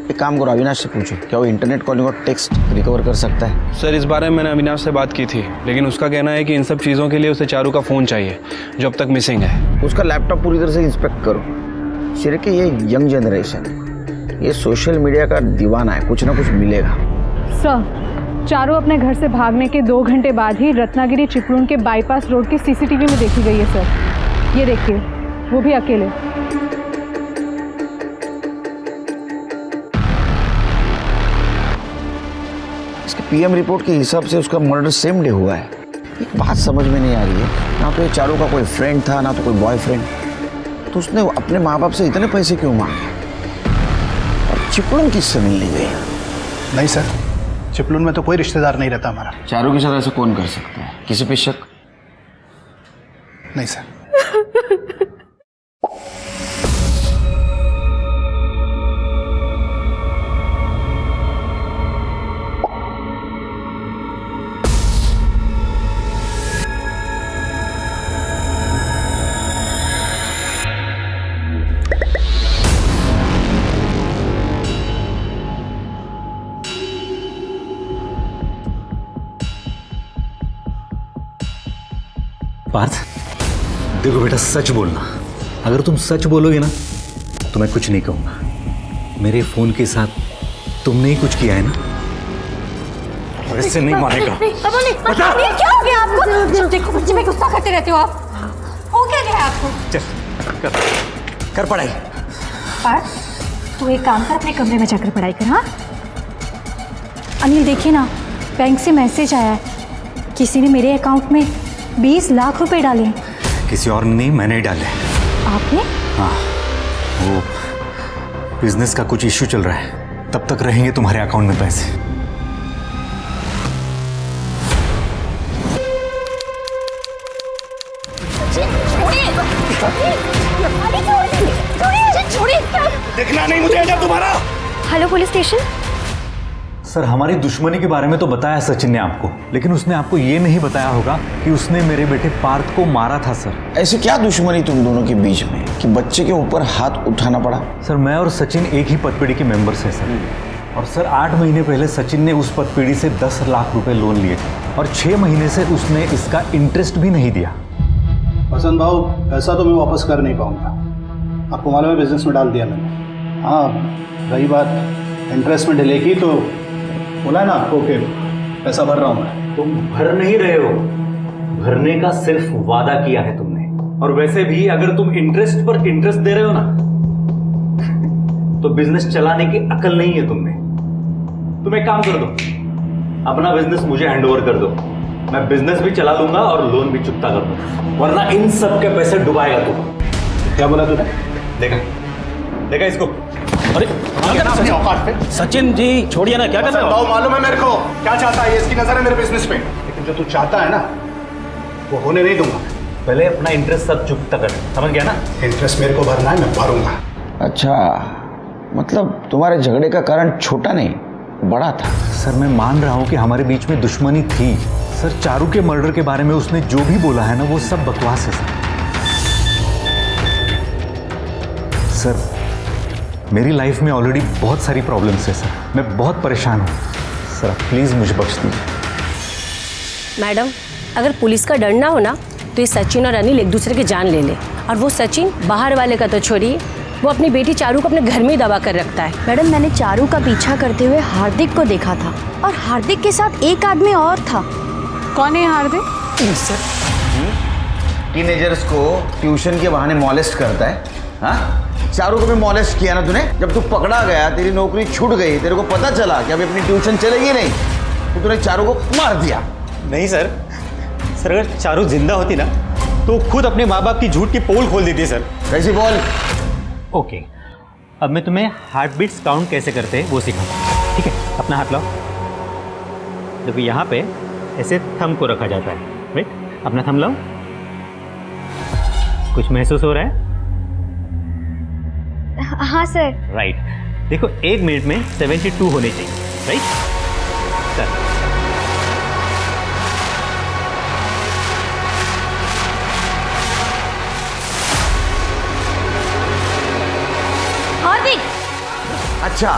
एक काम करो, अविनाश से पूछो क्या वो इंटरनेट कॉलिंग और टेक्स्ट रिकवर कर सकता है। सर इस बारे में मैंने अविनाश से बात की थी, लेकिन उसका कहना है कि इन सब चीज़ों के लिए उसे चारू का फ़ोन चाहिए जो अब तक मिसिंग है। उसका लैपटॉप पूरी तरह से इंस्पेक्ट करो। शिरके, ये यंग जनरेशन, ये सोशल मीडिया का दीवाना है, कुछ ना कुछ मिलेगा। सर चारू अपने घर से भागने के 2 घंटे बाद ही रत्नागिरी चिपळूण के बाईपास रोड की सीसीटीवी में देखी गई है सर। ये देखिए, वो भी अकेले। इसके पीएम रिपोर्ट के हिसाब से उसका मर्डर सेम डे हुआ है। एक बात समझ में नहीं आ रही है, ना तो ये चारू का कोई फ्रेंड था, ना तो कोई बॉयफ्रेंड, तो उसने अपने माँ बाप से इतने पैसे क्यों मांगे? और चिपळूण किससे मिलने गई? नहीं सर, चिपळूण में तो कोई रिश्तेदार नहीं रहता हमारा। चारू के साथ ऐसा कौन कर सकता है? किसी पे शक? नहीं सर। पार्थ, देखो बेटा, सच बोलना। अगर तुम सच बोलोगे ना तो मैं कुछ नहीं कहूंगा। मेरे फोन के साथ तुमने ही कुछ किया है ना, और इससे नहीं मानेगा। बता। क्या हो गया आपको? देखो मुझे में गुस्सा करते रहते हो आप। हो क्या गया आपको? चल कर पढ़ाई। पार्थ, तू एक काम कर, अपने कमरे में जाकर पढ़ाई कर। हाँ अनिल, देखिए ना, बैंक से मैसेज आया है, किसी ने मेरे अकाउंट में 20 लाख रुपए डाले हैं। किसी और ने नहीं, मैंने ही डाले। आपने? हाँ, वो बिजनेस का कुछ इश्यू चल रहा है, तब तक रहेंगे तुम्हारे अकाउंट में पैसे। देखना नहीं मुझे जब तुम्हारा। Hello police station. सर, हमारी दुश्मनी के बारे में तो बताया सचिन ने आपको, लेकिन उसने आपको ये नहीं बताया होगा कि उसने मेरे बेटे पार्थ को मारा था। सर, ऐसी क्या दुश्मनी तुम दोनों के बीच में कि बच्चे के ऊपर हाथ उठाना पड़ा? सर, मैं और सचिन एक ही पदपीढ़ी के मेंबर्स हैं सर। और सर, 8 महीने पहले सचिन ने उस पदपीढ़ी से 10 लाख रुपए लोन लिए थे, और 6 महीने से उसने इसका इंटरेस्ट भी नहीं दिया। वसंत भाऊ, पैसा तो मैं वापस कर नहीं पाऊंगा, आपको मालूम है, बिजनेस में डाल दिया मैंने। हाँ, रही बात इंटरेस्ट में डिले की, तो बोला है ना आपको कि पैसा भर रहा हूँ मैं। तुम भर नहीं रहे हो, भरने का सिर्फ वादा किया है तुमने। और वैसे भी अगर तुम इंटरेस्ट पर इंटरेस्ट दे रहे हो ना, तो बिजनेस चलाने की अकल नहीं है तुमने। तुम एक काम कर दो, अपना बिजनेस मुझे हैंडओवर कर दो, मैं बिजनेस भी चला लूंगा और लोन भी चुकता कर दूंगा, वरना इन सब के पैसे डुबाएगा तू। क्या बोला तूने? देखा देखा इसको। अरे अपनी औकात पे। सचिन जी छोड़िए ना, क्या कर रहे हो? मालूम है मेरे को क्या चाहता है, ये इसकी नजर है मेरे बिजनेस पे, लेकिन जो तू चाहता है ना वो होने नहीं दूंगा। पहले अपना इंटरेस्ट सब चुकता कर, समझ गया ना? इंटरेस्ट मेरे को भरना है, मैं भरूंगा। अच्छा, मतलब तुम्हारे झगड़े का कारण छोटा नहीं बड़ा था। सर, मैं मान रहा हूँ कि हमारे बीच में दुश्मनी थी। सर, चारू के मर्डर के बारे में उसने जो भी बोला है ना, वो सब बकवास है सर। मेरी लाइफ में ऑलरेडी बहुत सारी प्रॉब्लम्स है सर, मैं बहुत परेशान हूँ सर, आप प्लीज़ मुझे बख्श दीजिए। मैडम, अगर पुलिस का डर ना हो ना तो ये सचिन और अनिल एक दूसरे की जान ले ले। और वो सचिन बाहर वाले का तो छोड़िए, वो अपनी बेटी चारू को अपने घर में ही दबा कर रखता है। मैडम, मैंने चारू का पीछा करते हुए हार्दिक को देखा था, और हार्दिक के साथ एक आदमी और था। कौन है हार्दिक? टीनेजर्स को ट्यूशन के बहाने मॉलेस्ट करता है। हाँ, चारू को भी मॉलेस्ट किया ना तूने। जब तू पकड़ा गया, तेरी नौकरी छूट गई, तेरे को पता चला कि अभी अपनी ट्यूशन चलेगी नहीं, तो तूने चारू को मार दिया। नहीं सर, अगर चारू जिंदा होती ना तो खुद अपने माँ बाप की झूठ की पोल खोल देती सर। कैसी पोल? ओके, अब मैं तुम्हें हार्ट बीट्स काउंट कैसे करते हैं वो सिखाता हूँ, ठीक है? अपना हाथ लाओ। देखो यहाँ पे ऐसे थंब को रखा जाता है, राइट? अपना थंब लाओ। कुछ महसूस हो रहा है? हाँ सर। राइट। देखो 1 मिनट में 72 होने चाहिए, राइट? सर, अच्छा,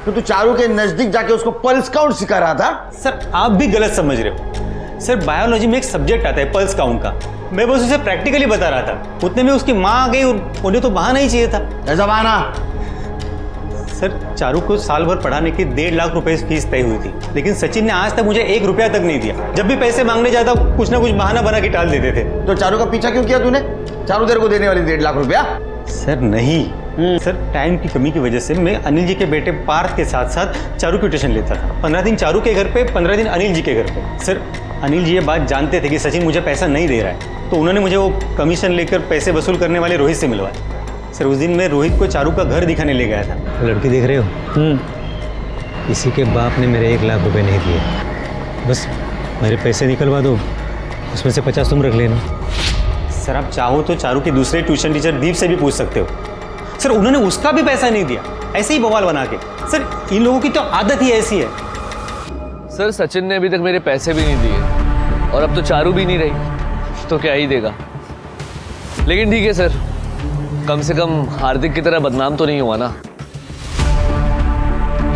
तो तू चारू के नजदीक जाके उसको पल्स काउंट सिखा रहा था? सर, आप भी गलत समझ रहे हो। सर, बायोलॉजी में एक सब्जेक्ट आता है पल्स काउंट का, मैं बस उसे प्रैक्टिकली बता रहा था। उतने में उसकी माँ आ गई और उन्हें तो बहाना ही चाहिए था। ऐसा बहाना? सर चारू को साल भर पढ़ाने की 1.5 लाख रुपए फीस तय हुई थी, लेकिन सचिन ने आज तक मुझे 1 रुपया तक नहीं दिया। जब भी पैसे मांगने जाता कुछ ना कुछ बहाना बना के टाल देते थे। तो चारू का पीछा क्यों किया तूने? चारू तेरे को देने वाली 1.5 लाख रुपया? सर नहीं, सर टाइम की कमी की वजह से मैं अनिल जी के बेटे पार्थ के साथ साथ चारू की ट्यूशन लेता था। 15 दिन चारू के घर पे, 15 दिन अनिल जी के घर पे। सर अनिल जी ये बात जानते थे कि सचिन मुझे पैसा नहीं दे रहा है, तो उन्होंने मुझे वो कमीशन लेकर पैसे वसूल करने वाले रोहित से मिलवाया। सर उस दिन मैं रोहित को चारू का घर दिखाने ले गया था। लड़की देख रहे हो? इसी के बाप ने मेरे 1 लाख रुपए नहीं दिए। बस मेरे पैसे निकलवा दो, उसमें से 50 तुम रख लेना। सर आप चाहो तो चारू के दूसरे ट्यूशन टीचर दीप से भी पूछ सकते हो। सर उन्होंने उसका भी पैसा नहीं दिया, ऐसे ही बवाल बना के। सर इन लोगों की तो आदत ही ऐसी है। सर सचिन ने अभी तक मेरे पैसे भी नहीं दिए और अब तो चारू भी नहीं रही, तो क्या ही देगा। लेकिन ठीक है सर, कम से कम हार्दिक की तरह बदनाम तो नहीं हुआ ना।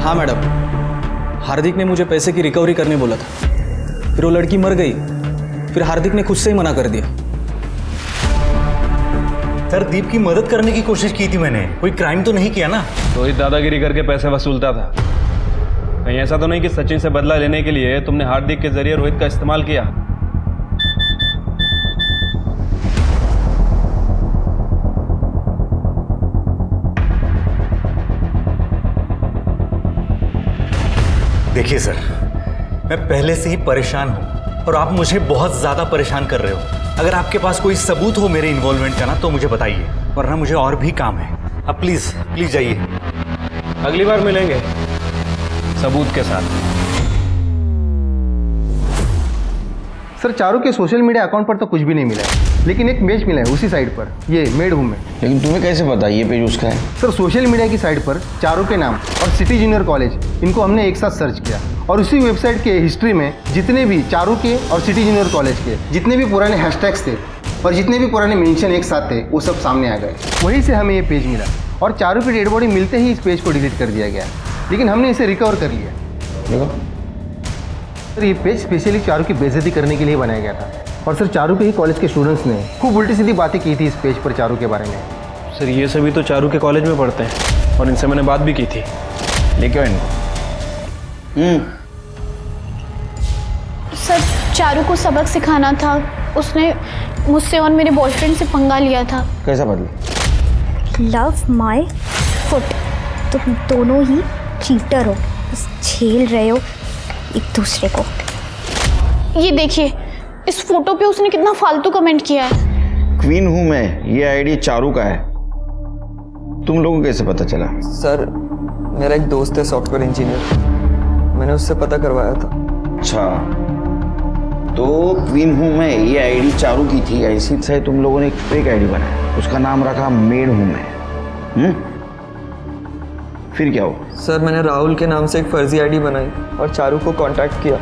हाँ मैडम, हार्दिक ने मुझे पैसे की रिकवरी करने बोला था, फिर वो लड़की मर गई, फिर हार्दिक ने खुद से ही मना कर दिया। सर दीप की मदद करने की कोशिश की थी मैंने, कोई क्राइम तो नहीं किया ना। रोहित दादागिरी करके पैसे वसूलता था। कहीं ऐसा तो नहीं कि सचिन से बदला लेने के लिए तुमने हार्दिक के जरिए रोहित का इस्तेमाल किया? देखिए सर, मैं पहले से ही परेशान हूं और आप मुझे बहुत ज्यादा परेशान कर रहे हो। अगर आपके पास कोई सबूत हो मेरे इन्वॉल्वमेंट का ना तो मुझे बताइए, वरना मुझे और भी काम है। अब प्लीज प्लीज जाइए। अगली बार मिलेंगे सबूत के साथ। सर चारू के सोशल मीडिया अकाउंट पर तो कुछ भी नहीं मिला है, लेकिन एक पेज मिला है उसी साइट पर, ये मेड हूँ मैं। लेकिन तुम्हें कैसे पता ये पेज उसका है? सर सोशल मीडिया की साइट पर चारू के नाम और सिटी जूनियर कॉलेज, इनको हमने एक साथ सर्च किया और उसी वेबसाइट के हिस्ट्री में जितने भी चारू के और सिटी जूनियर कॉलेज के जितने भी पुराने हैशटैग्स थे और जितने भी पुराने मेंशन एक साथ थे वो सब सामने आ गए। वहीं से हमें ये पेज मिला और चारू की डेड बॉडी मिलते ही इस पेज को डिलीट कर दिया गया, लेकिन हमने इसे रिकवर कर लिया। देखो सर ये पेज स्पेशली चारू की बेइज्जती करने के लिए बनाया गया था और सर चारू के ही कॉलेज के स्टूडेंट्स ने खूब उल्टी सीधी बातें की थी इस पेज पर चारू के बारे में। सर ये सभी तो चारू के कॉलेज में पढ़ते हैं और इनसे मैंने बात भी की थी। लेके आओ इनको। सर चारू को सबक सिखाना था, उसने मुझसे और मेरे बॉयफ्रेंड से पंगा लिया था। कैसा बदला? Love my foot. तुम दोनों ही चीटर हो, बस झेल रहे हो एक दूसरे को। ये देखिए, इस फोटो पे उसने कितना फालतू कमेंट किया है। क्वीन हूं मैं, ये आईडी चारू का है। तुम लोगों को कैसे पता चला? सर मेरा एक दोस्त है सॉफ्टवेयर इंजीनियर, मैंने उससे पता करवाया था। अच्छा, तो क्वीन हूं मैं ये आईडी चारू की थी, ऐसी से तुम लोगों ने एक फेक आईडी बनाया, उसका नाम रखा मेड हूं मैं। फिर क्या हुआ? सर मैंने राहुल के नाम से एक फर्जी आईडी बनाई और चारू को कांटेक्ट किया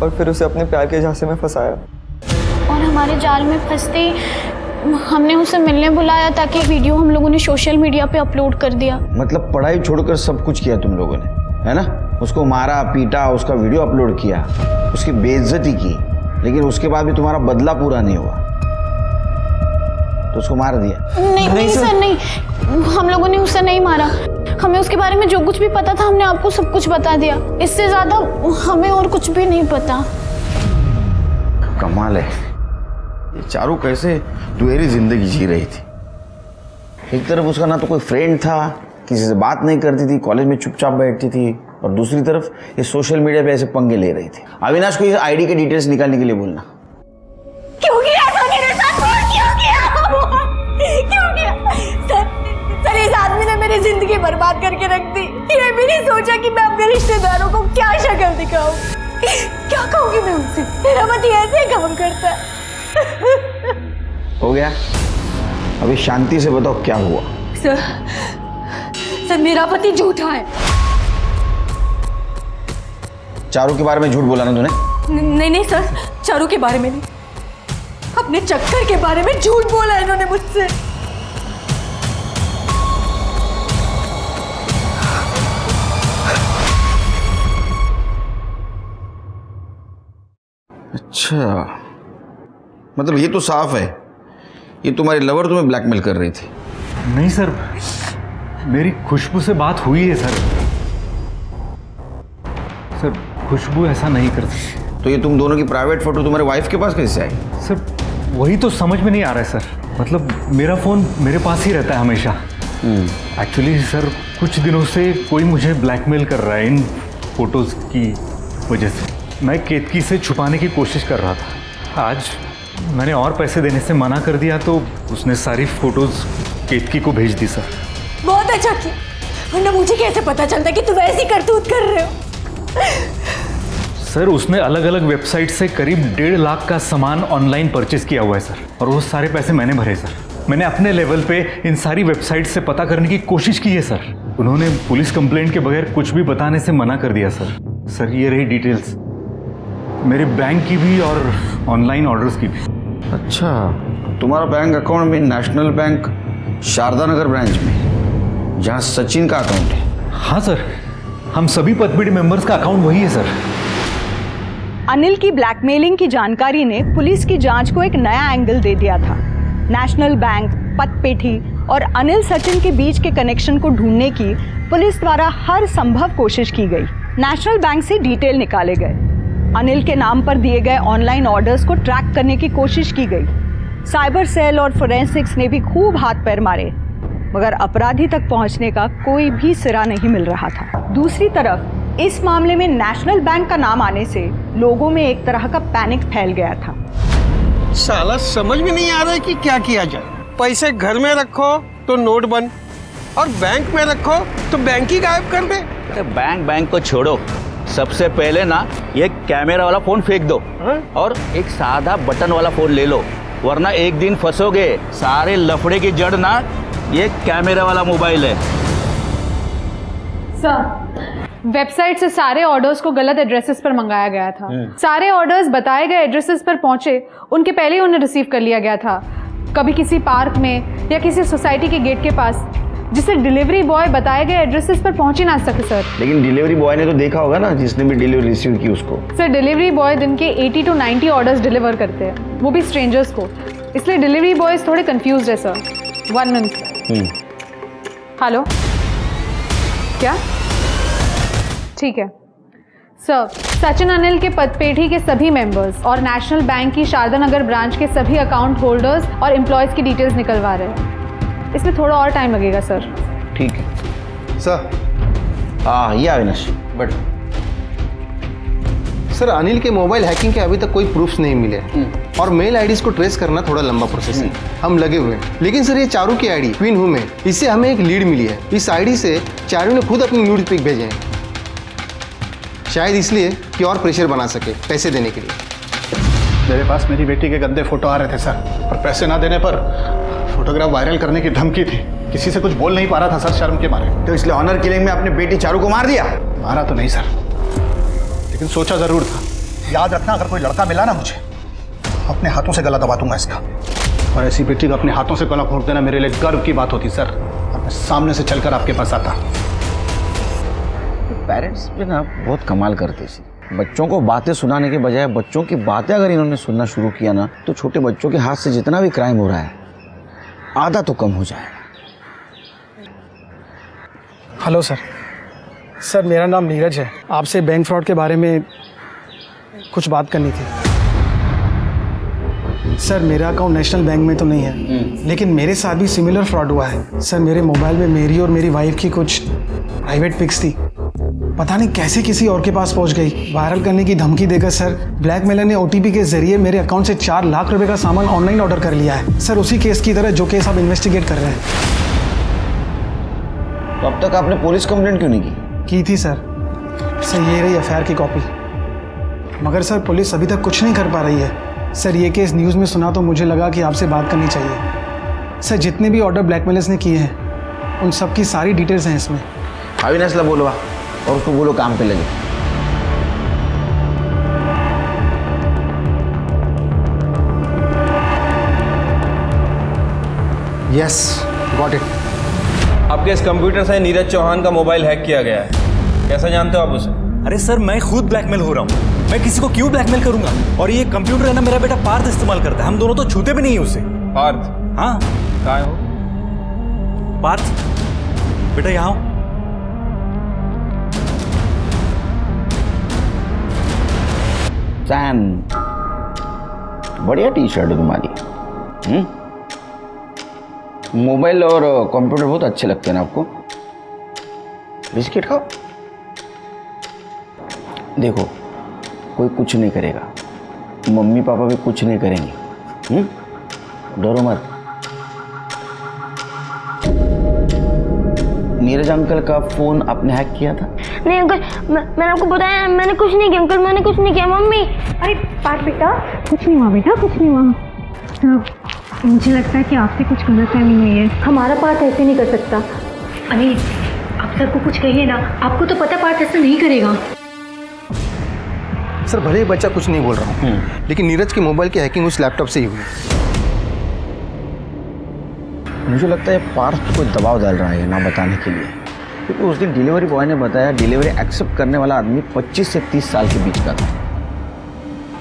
और फिर उसे अपने प्यार के झांसे में फंसाया। और हमारे जाल में फंसते ही हमने उसे मिलने बुलाया ताकि वीडियो हम लोगों ने सोशल मीडिया पे अपलोड कर दिया। मतलब पढ़ाई छोड़कर सब कुछ किया तुम लोगों ने, है ना? उसको मारा पीटा, उसका वीडियो अपलोड किया, उसकी बेइज्जती की, लेकिन उसके बाद भी तुम्हारा बदला पूरा नहीं हुआ तो उसको मार दिया। नहीं सर नहीं, हम लोगों ने उसे नहीं मारा। हमें उसके बारे में जो कुछ भी पता था हमने आपको सब कुछ बता दिया, इससे ज्यादा हमें और कुछ भी नहीं पता। कमाल है, ये चारू कैसे दुहेरी जिंदगी जी रही थी। एक तरफ उसका ना तो कोई फ्रेंड था, किसी से बात नहीं करती थी, कॉलेज में चुपचाप बैठती थी, और दूसरी तरफ ये सोशल मीडिया पे ऐसे पंगे ले रही थी। अविनाश को इस आईडी के डिटेल्स निकालने के लिए बोलना। क्यों किया ऐसा मेरे साथ? क्यों किया? क्यों किया? सर इस आदमी ने मेरी जिंदगी बर्बाद करके रख दी। ये भी नहीं सोचा कि मैं अपने रिश्तेदारों को क्या शक्ल दिखाऊं। क्या कहूंगी मैं उनसे? मेरा पति ऐसे काम करता है। हो गया, अभी शांति से बताओ क्या हुआ। सर मेरा पति झूठा है। चारू के बारे में झूठ बोला ना तूने? नहीं सर, चारू के बारे में नहीं, अपने चक्कर के बारे में झूठ बोला इन्होंने मुझसे। अच्छा, मतलब ये तो साफ है, ये तुम्हारी लवर तुम्हें ब्लैकमेल कर रही थी। नहीं सर, मेरी खुशबू से बात हुई है सर। सर खुशबू ऐसा नहीं कर सकती। तो ये तुम दोनों की प्राइवेट फोटो तुम्हारे वाइफ के पास कैसे आई? सर वही तो समझ में नहीं आ रहा है सर। मतलब मेरा फ़ोन मेरे पास ही रहता है हमेशा। एक्चुअली सर कुछ दिनों से कोई मुझे ब्लैकमेल कर रहा है इन फोटोज़ की वजह से। मैं केतकी से छुपाने की कोशिश कर रहा था। आज मैंने और पैसे देने से मना कर दिया तो उसने सारी फोटोज़ केतकी को भेज दी सर। बहुत अच्छा किया, वरना मुझे कैसे पता चलता कि तुम ऐसी करतूत कर रहे हो। सर उसने अलग अलग वेबसाइट से करीब 1.5 लाख का सामान ऑनलाइन परचेज किया हुआ है सर, और वो सारे पैसे मैंने भरे सर। मैंने अपने लेवल पे इन सारी वेबसाइट से पता करने की कोशिश की है सर। उन्होंने पुलिस कंप्लेंट के बगैर कुछ भी बताने से मना कर दिया सर। सर ये रही डिटेल्स, मेरे बैंक की भी और ऑनलाइन ऑर्डर्स की भी। अच्छा, तुम्हारा बैंक अकाउंट में नेशनल बैंक शारदा नगर ब्रांच में, जहाँ सचिन का अकाउंट है? हाँ सर, हम सभी पतबीडी मेंबर्स का अकाउंट वही है सर। अनिल की ब्लैकमेलिंग की जानकारी ने पुलिस की जांच को एक नया एंगल दे दिया था। नेशनल बैंक, पतपेठी और अनिल सचिन के बीच के कनेक्शन को ढूंढने की पुलिस द्वारा हर संभव कोशिश की गई। नेशनल बैंक से डिटेल निकाले गए, अनिल के नाम पर दिए गए ऑनलाइन ऑर्डर्स को ट्रैक करने की कोशिश की गई। साइबर सेल और फोरेंसिक्स ने भी खूब हाथ पैर मारे, मगर अपराधी तक पहुंचने का कोई भी सिरा नहीं मिल रहा था। दूसरी तरफ इस मामले में नेशनल बैंक का नाम आने से लोगों में एक तरह का पैनिक फैल गया था। साला समझ में नहीं आ रहा है कि क्या किया जाए। पैसे घर में रखो तो नोट बंद, और बैंक में रखो तो बैंक ही गायब कर दे। अरे बैंक को छोड़ो, सबसे पहले ना ये कैमरा वाला फोन फेंक दो और एक सादा बटन वाला फोन ले लो, वरना एक दिन फंसोगे। सारे लफड़े की जड़ ना ये कैमरा वाला मोबाइल है। सर, वेबसाइट से सारे ऑर्डर्स को गलत एड्रेसेस पर मंगाया गया था। सारे ऑर्डर्स बताए गए एड्रेसेस पर पहुंचे उनके पहले ही उन्हें रिसीव कर लिया गया था, कभी किसी पार्क में या किसी सोसाइटी के गेट के पास, जिससे डिलीवरी बॉय बताए गए एड्रेसेस पर पहुंच ही ना सके सर। लेकिन डिलीवरी बॉय ने तो देखा होगा ना, जिसने भी डिलीवरी रिसीव की उसको। सर डिलीवरी बॉय दिन के 80 to 90 ऑर्डर्स डिलीवर करते हैं, वो भी स्ट्रेंजर्स को, इसलिए डिलीवरी बॉयज थोड़े कंफ्यूज है सर। 1 मिनट। हेलो, क्या? ठीक है सर, सचिन अनिल के पतपेठी के सभी मेंबर्स और नेशनल बैंक की शारदा नगर ब्रांच के सभी अकाउंट होल्डर्स और एम्प्लॉयज की डिटेल्स निकलवा रहे हैं। इसमें थोड़ा और टाइम लगेगा सर। ठीक है सर। हाँ, ये अविनाश बट सर अनिल के मोबाइल हैकिंग के अभी तक कोई प्रूफ्स नहीं मिले, और मेल आईडीज को ट्रेस करना थोड़ा लंबा प्रोसेस है। हम लगे हुए हैं, लेकिन सर ये चारू की आईडी क्वीन हूँ मैं, इससे हमें एक लीड मिली है। इस आईडी से चारू ने खुद अपनी न्यूड पिक भेजे हैं, शायद इसलिए कि और प्रेशर बना सके पैसे देने के लिए। मेरे पास मेरी बेटी के गंदे फोटो आ रहे थे सर, और पैसे ना देने पर फोटोग्राफ वायरल करने की धमकी थी। किसी से कुछ बोल नहीं पा रहा था सर, शर्म के मारे। तो इसलिए ऑनर किलिंग में अपनी बेटी चारू को मार दिया? मारा तो नहीं सर, लेकिन सोचा जरूर था। याद रखना, अगर कोई लड़का मिला ना मुझे, अपने हाथों से गला दबा दूंगा इसका। और ऐसी बेटी का अपने हाथों से गला घोंट देना मेरे लिए गर्व की बात होती सर, और मैं सामने से चलकर आपके पास आता। पेरेंट्स भी ना बहुत कमाल करते थे। बच्चों को बातें सुनाने के बजाय बच्चों की बातें अगर इन्होंने सुनना शुरू किया ना, तो छोटे बच्चों के हाथ से जितना भी क्राइम हो रहा है आधा तो कम हो जाएगा। Hello sir. सर मेरा नाम नीरज है, आपसे बैंक फ्रॉड के बारे में कुछ बात करनी थी। सर मेरा अकाउंट नेशनल बैंक में तो नहीं है, लेकिन मेरे साथ भी सिमिलर फ्रॉड हुआ है। सर मेरे मोबाइल में मेरी और मेरी वाइफ की कुछ प्राइवेट पिक्स थी, पता नहीं कैसे किसी और के पास पहुंच गई। वायरल करने की धमकी देकर सर ब्लैकमेलर ने OTP के जरिए मेरे अकाउंट से 4 लाख रुपए का सामान ऑनलाइन ऑर्डर कर लिया है सर, उसी केस की तरह जो केस आप इन्वेस्टिगेट कर रहे हैं। तो अब तक आपने पुलिस कंप्लेंट क्यों नहीं की थी सर। ये रही एफआईआर की कॉपी, मगर सर पुलिस अभी तक कुछ नहीं कर पा रही है। सर ये केस न्यूज़ में सुना तो मुझे लगा कि आपसे बात करनी चाहिए। सर जितने भी ऑर्डर ब्लैकमेलर्स ने किए हैं उन सब की सारी डिटेल्स हैं इसमें। अविनाश ला बोलो और उसको बोलो काम पे लगे। Yes, got it. आपके इस कंप्यूटर से नीरज चौहान का मोबाइल हैक किया गया है। कैसा जानते हो आप उसे? अरे सर मैं खुद ब्लैकमेल हो रहा हूँ, मैं किसी को क्यों ब्लैकमेल करूंगा? और ये कंप्यूटर है ना, मेरा बेटा पार्थ इस्तेमाल करता है, हम दोनों तो छूते भी नहीं उसे। पार्थ? हाँ। कहाँ है वो? पार्थ बेटा यहाँ आओ। सैन, बढ़िया टी शर्ट है तुम्हारी। मोबाइल और कंप्यूटर बहुत अच्छे लगते हैं ना आपको। बिस्किट खाओ। देखो, कोई कुछ नहीं करेगा, मम्मी पापा भी कुछ नहीं करेंगे। डरो मत। नीरज अंकल का फोन आपने हैक किया था? नहीं अंकल, मैंने आपको बताया, मैंने कुछ नहीं किया अंकल, मैंने कुछ नहीं किया। मम्मी, अरे पार्थ बेटा, कुछ नहीं हुआ बेटा, कुछ नहीं हुआ। तो मुझे लगता है कि आपसे कुछ गलतफहमी हुई है। हमारा पार्थ ऐसे नहीं कर सकता। अरे आप सबको कुछ कहिए ना, आपको तो पता पार्थ ऐसा नहीं करेगा। सर भले ही बच्चा कुछ नहीं बोल रहा हूँ, लेकिन नीरज की मोबाइल की हैकिंग उस लैपटॉप से ही हुई। मुझे लगता है पार्थ कोई दबाव डाल रहा है ना बताने के लिए, क्योंकि उस दिन डिलीवरी बॉय ने बताया डिलीवरी एक्सेप्ट करने वाला आदमी 25 से 30 साल के बीच का था।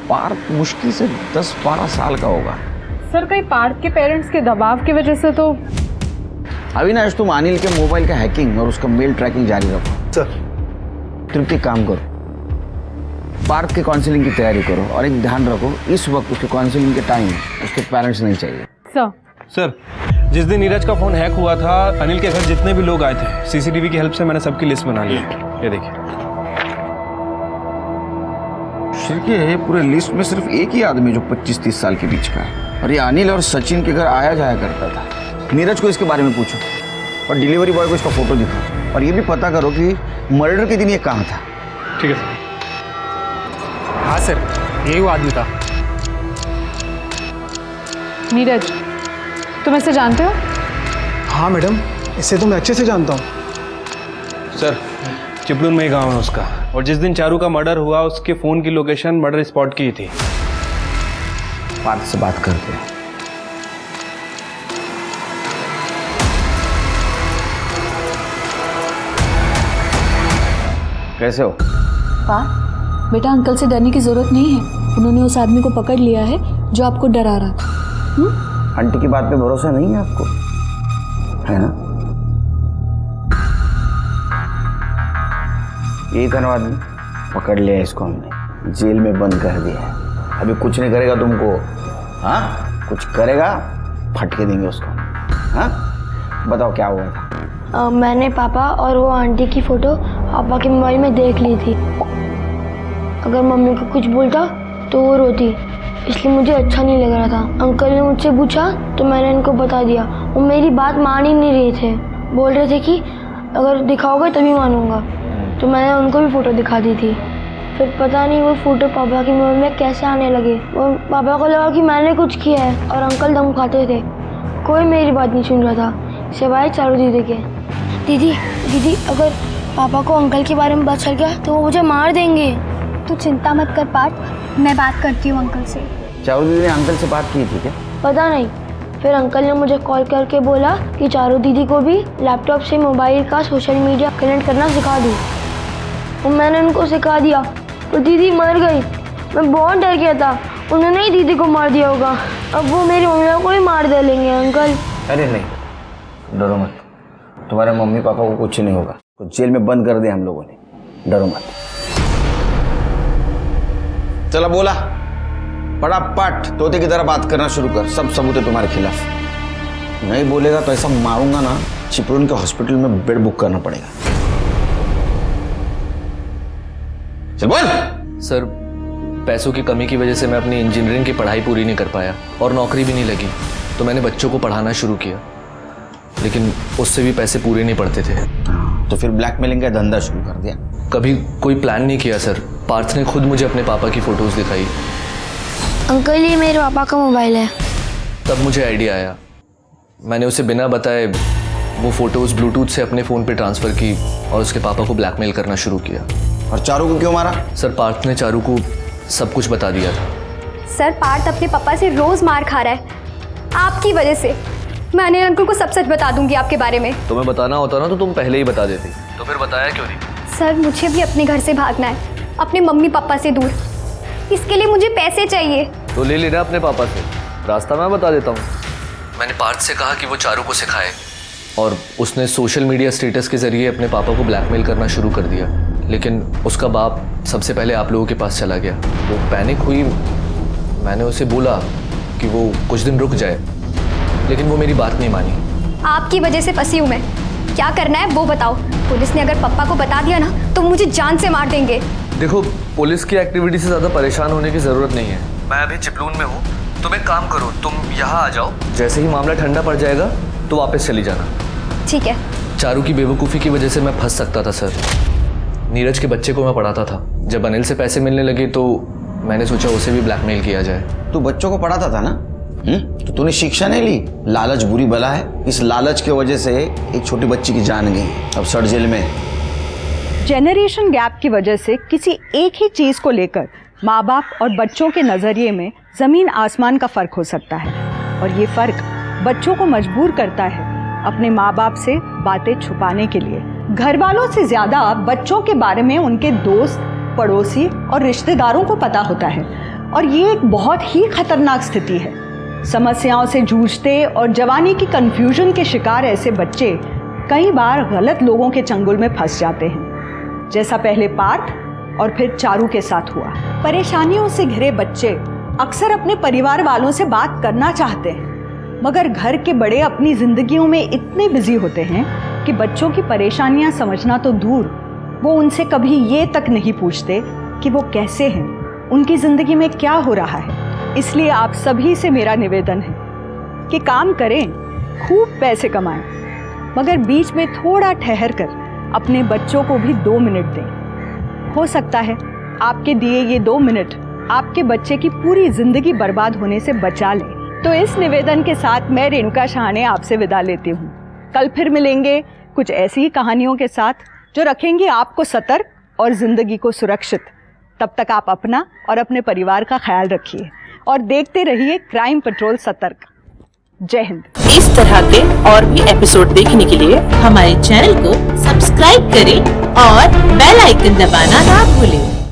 पार्थ मुश्किल से 10-12 साल का होगा। सर कहीं पार्थ के पेरेंट्स के दबाव की वजह से तो। अविनाश, तुम अनिल के मोबाइल का हैकिंग और उसका मेल ट्रैकिंग जारी रखो। सर। तृप्ति, काम करो, पार्थ के काउंसलिंग की तैयारी करो, और एक ध्यान रखो, इस वक्त उसके काउंसलिंग के टाइम उसके पेरेंट्स नहीं चाहिए। सर, जिस दिन नीरज का फोन हैक हुआ था, अनिल के घर जितने भी लोग आए थे, सीसीटीवी की हेल्प से मैंने सबकी लिस्ट बना ली है। ये देखिए। ये पूरे लिस्ट में सिर्फ एक ही आदमी जो 25-30 साल के बीच का है, और ये अनिल और सचिन के घर आया जाया करता था। नीरज को इसके बारे में पूछो, और डिलीवरी बॉय को इसका फोटो दिखाओ, और ये भी पता करो कि मर्डर के दिन ये कहाँ था। ठीक है सर। हाँ सर, यही वो आदमी था। नीरज, तुम इसे जानते हो? हाँ मैडम, इसे तो मैं अच्छे से जानता हूँ। सर, चिपलून में ही गाँव है उसका, और जिस दिन चारू का मर्डर हुआ उसके फ़ोन की लोकेशन मर्डर स्पॉट की थी। पार्थ से बात करते हैं। कैसे हो? पार्थ बेटा, अंकल से डरने की जरूरत नहीं है। उन्होंने उस आदमी को पकड़ लिया है जो आपको डरा रहा था। आंटी की बात पे भरोसा नहीं है आपको, है ना? यही था ना आदमी, पकड़ लिया इसको हमने, जेल में बंद कर दिया है। अभी कुछ नहीं करेगा तुमको। हाँ, कुछ करेगा फटके देंगे उसको। हाँ, बताओ क्या हुआ था? मैंने पापा और वो आंटी की फ़ोटो पापा के मोबाइल में देख ली थी। अगर मम्मी को कुछ बोलता तो वो रोती, इसलिए मुझे अच्छा नहीं लग रहा था। अंकल ने मुझसे पूछा तो मैंने इनको बता दिया। वो मेरी बात मान ही नहीं रहे थे, बोल रहे थे कि अगर दिखाओगे तभी मानूंगा। तो मैंने उनको भी फ़ोटो दिखा दी थी। फिर पता नहीं वो फ़ोटो पापा के मोबाइल में कैसे आने लगे। वो पापा को लगा कि मैंने कुछ किया है, और अंकल दम खाते थे। कोई मेरी बात नहीं सुन रहा था, सिवाय चारू दीदी के। दीदी, अगर पापा को अंकल के बारे में पता चल गया तो वो मुझे मार देंगे। तू चिंता मत कर पार्थ, मैं बात करती हूँ अंकल से। चारू दीदी ने अंकल से बात की थी क्या? पता नहीं। फिर अंकल ने मुझे कॉल करके बोला कि चारू दीदी को भी लैपटॉप से मोबाइल का सोशल मीडिया कनेक्ट करना सिखा दूँ। और मैंने उनको सिखा दिया तो दीदी मर गई। मैं बहुत डर गया था, उन्होंने ही दीदी को मार दिया होगा। अब वो मेरी मम्मी को ही मार डालेंगे अंकल। अरे नहीं, डरो मत, तुम्हारे मम्मी पापा को कुछ नहीं होगा। तो जेल में बंद कर दिया हम लोगों ने, डरो मत। चला बोला, फटाफट तोते की तरह बात करना शुरू कर। सब सबूत है तुम्हारे खिलाफ। नहीं बोलेगा तो ऐसा मारूंगा ना, चिपळूण के हॉस्पिटल में बेड बुक करना पड़ेगा। चल बोल। सर, पैसों की कमी की वजह से मैं अपनी इंजीनियरिंग की पढ़ाई पूरी नहीं कर पाया, और नौकरी भी नहीं लगी। तो मैंने बच्चों को पढ़ाना शुरू किया, लेकिन उससे भी पैसे पूरे नहीं पड़ते थे। तो फिर ब्लैकमेलिंग का धंधा शुरू कर दिया? कभी कोई प्लान नहीं किया सर। पार्थ ने खुद मुझे अपने पापा की फ़ोटोज़ दिखाई। अंकल, ये मेरे पापा का मोबाइल है। तब मुझे आइडिया आया। मैंने उसे बिना बताए वो फ़ोटोज़ ब्लूटूथ से अपने फ़ोन पे ट्रांसफ़र की और उसके पापा को ब्लैकमेल करना शुरू किया। और चारू को क्यों मारा? सर, पार्थ ने चारू को सब कुछ बता दिया था। सर, पार्थ अपने पापा से रोज़ मार खा रहा है आपकी वजह से। मैं अनिल अंकल को सब सच बता दूंगी आपके बारे में। तुम्हें बताना होता ना तो तुम पहले ही बता देती। तो फिर बताया क्यों नहीं? सर, मुझे भी अपने घर से भागना है, अपने मम्मी पापा से दूर। इसके लिए मुझे पैसे चाहिए। तो ले लेना अपने पापा से, रास्ता मैं बता देता हूँ। मैंने पार्थ से कहा कि वो चारू को सिखाए और उसने सोशल मीडिया स्टेटस के ज़रिए अपने पापा को ब्लैकमेल करना शुरू कर दिया। लेकिन उसका बाप सबसे पहले आप लोगों के पास चला गया। वो पैनिक हुई, मैंने उसे बोला कि वो कुछ दिन रुक जाए, लेकिन वो मेरी बात नहीं मानी। आपकी वजह से फंसी हूँ मैं, क्या करना है वो बताओ। पुलिस ने अगर पप्पा को बता दिया ना तो मुझे जान से मार देंगे। देखो, पुलिस की एक्टिविटी से ज़्यादा परेशान होने की ज़रूरत नहीं है। मैं अभी चिपलून में हूँ, तुम एक काम करो, तुम यहाँ आ जाओ, जैसे ही मामला ठंडा पड़ जाएगा तो वापस चली जाना। ठीक है। चारू की बेवकूफ़ी की वजह से मैं फंस सकता था सर। नीरज के बच्चे को मैं पढ़ाता था, जब अनिल से पैसे मिलने लगे तो मैंने सोचा उसे भी ब्लैकमेल किया जाए। तू बच्चों को पढ़ाता था ना, तो तूने शिक्षा नहीं ली। लालच बुरी बला है, इस लालच की वजह से एक छोटी बच्ची की जान गई, अब सड़ जेल में। जेनरेशन गैप की वजह से किसी एक ही चीज़ को लेकर माँ बाप और बच्चों के नज़रिए में ज़मीन आसमान का फ़र्क हो सकता है, और ये फ़र्क बच्चों को मजबूर करता है अपने माँ बाप से बातें छुपाने के लिए। घर वालों से ज़्यादा बच्चों के बारे में उनके दोस्त, पड़ोसी और रिश्तेदारों को पता होता है, और ये एक बहुत ही खतरनाक स्थिति है। समस्याओं से जूझते और जवानी की कंफ्यूजन के शिकार ऐसे बच्चे कई बार गलत लोगों के चंगुल में फंस जाते हैं, जैसा पहले पार्थ और फिर चारू के साथ हुआ। परेशानियों से घिरे बच्चे अक्सर अपने परिवार वालों से बात करना चाहते हैं, मगर घर के बड़े अपनी जिंदगियों में इतने बिजी होते हैं कि बच्चों की परेशानियां समझना तो दूर, वो उनसे कभी ये तक नहीं पूछते कि वो कैसे हैं, उनकी ज़िंदगी में क्या हो रहा है। इसलिए आप सभी से मेरा निवेदन है कि काम करें, खूब पैसे कमाएं, मगर बीच में थोड़ा ठहर कर अपने बच्चों को भी 2 मिनट दें। हो सकता है आपके दिए ये 2 मिनट आपके बच्चे की पूरी ज़िंदगी बर्बाद होने से बचा लें। तो इस निवेदन के साथ मैं रेणुका शाहने आपसे विदा लेती हूँ। कल फिर मिलेंगे कुछ ऐसी ही कहानियों के साथ जो रखेंगी आपको सतर्क और ज़िंदगी को सुरक्षित। तब तक आप अपना और अपने परिवार का ख्याल रखिए और देखते रहिए क्राइम पेट्रोल सतर्क। जय हिंद। इस तरह के और भी एपिसोड देखने के लिए हमारे चैनल को सब्सक्राइब करें और बेल आइकन दबाना ना भूलें।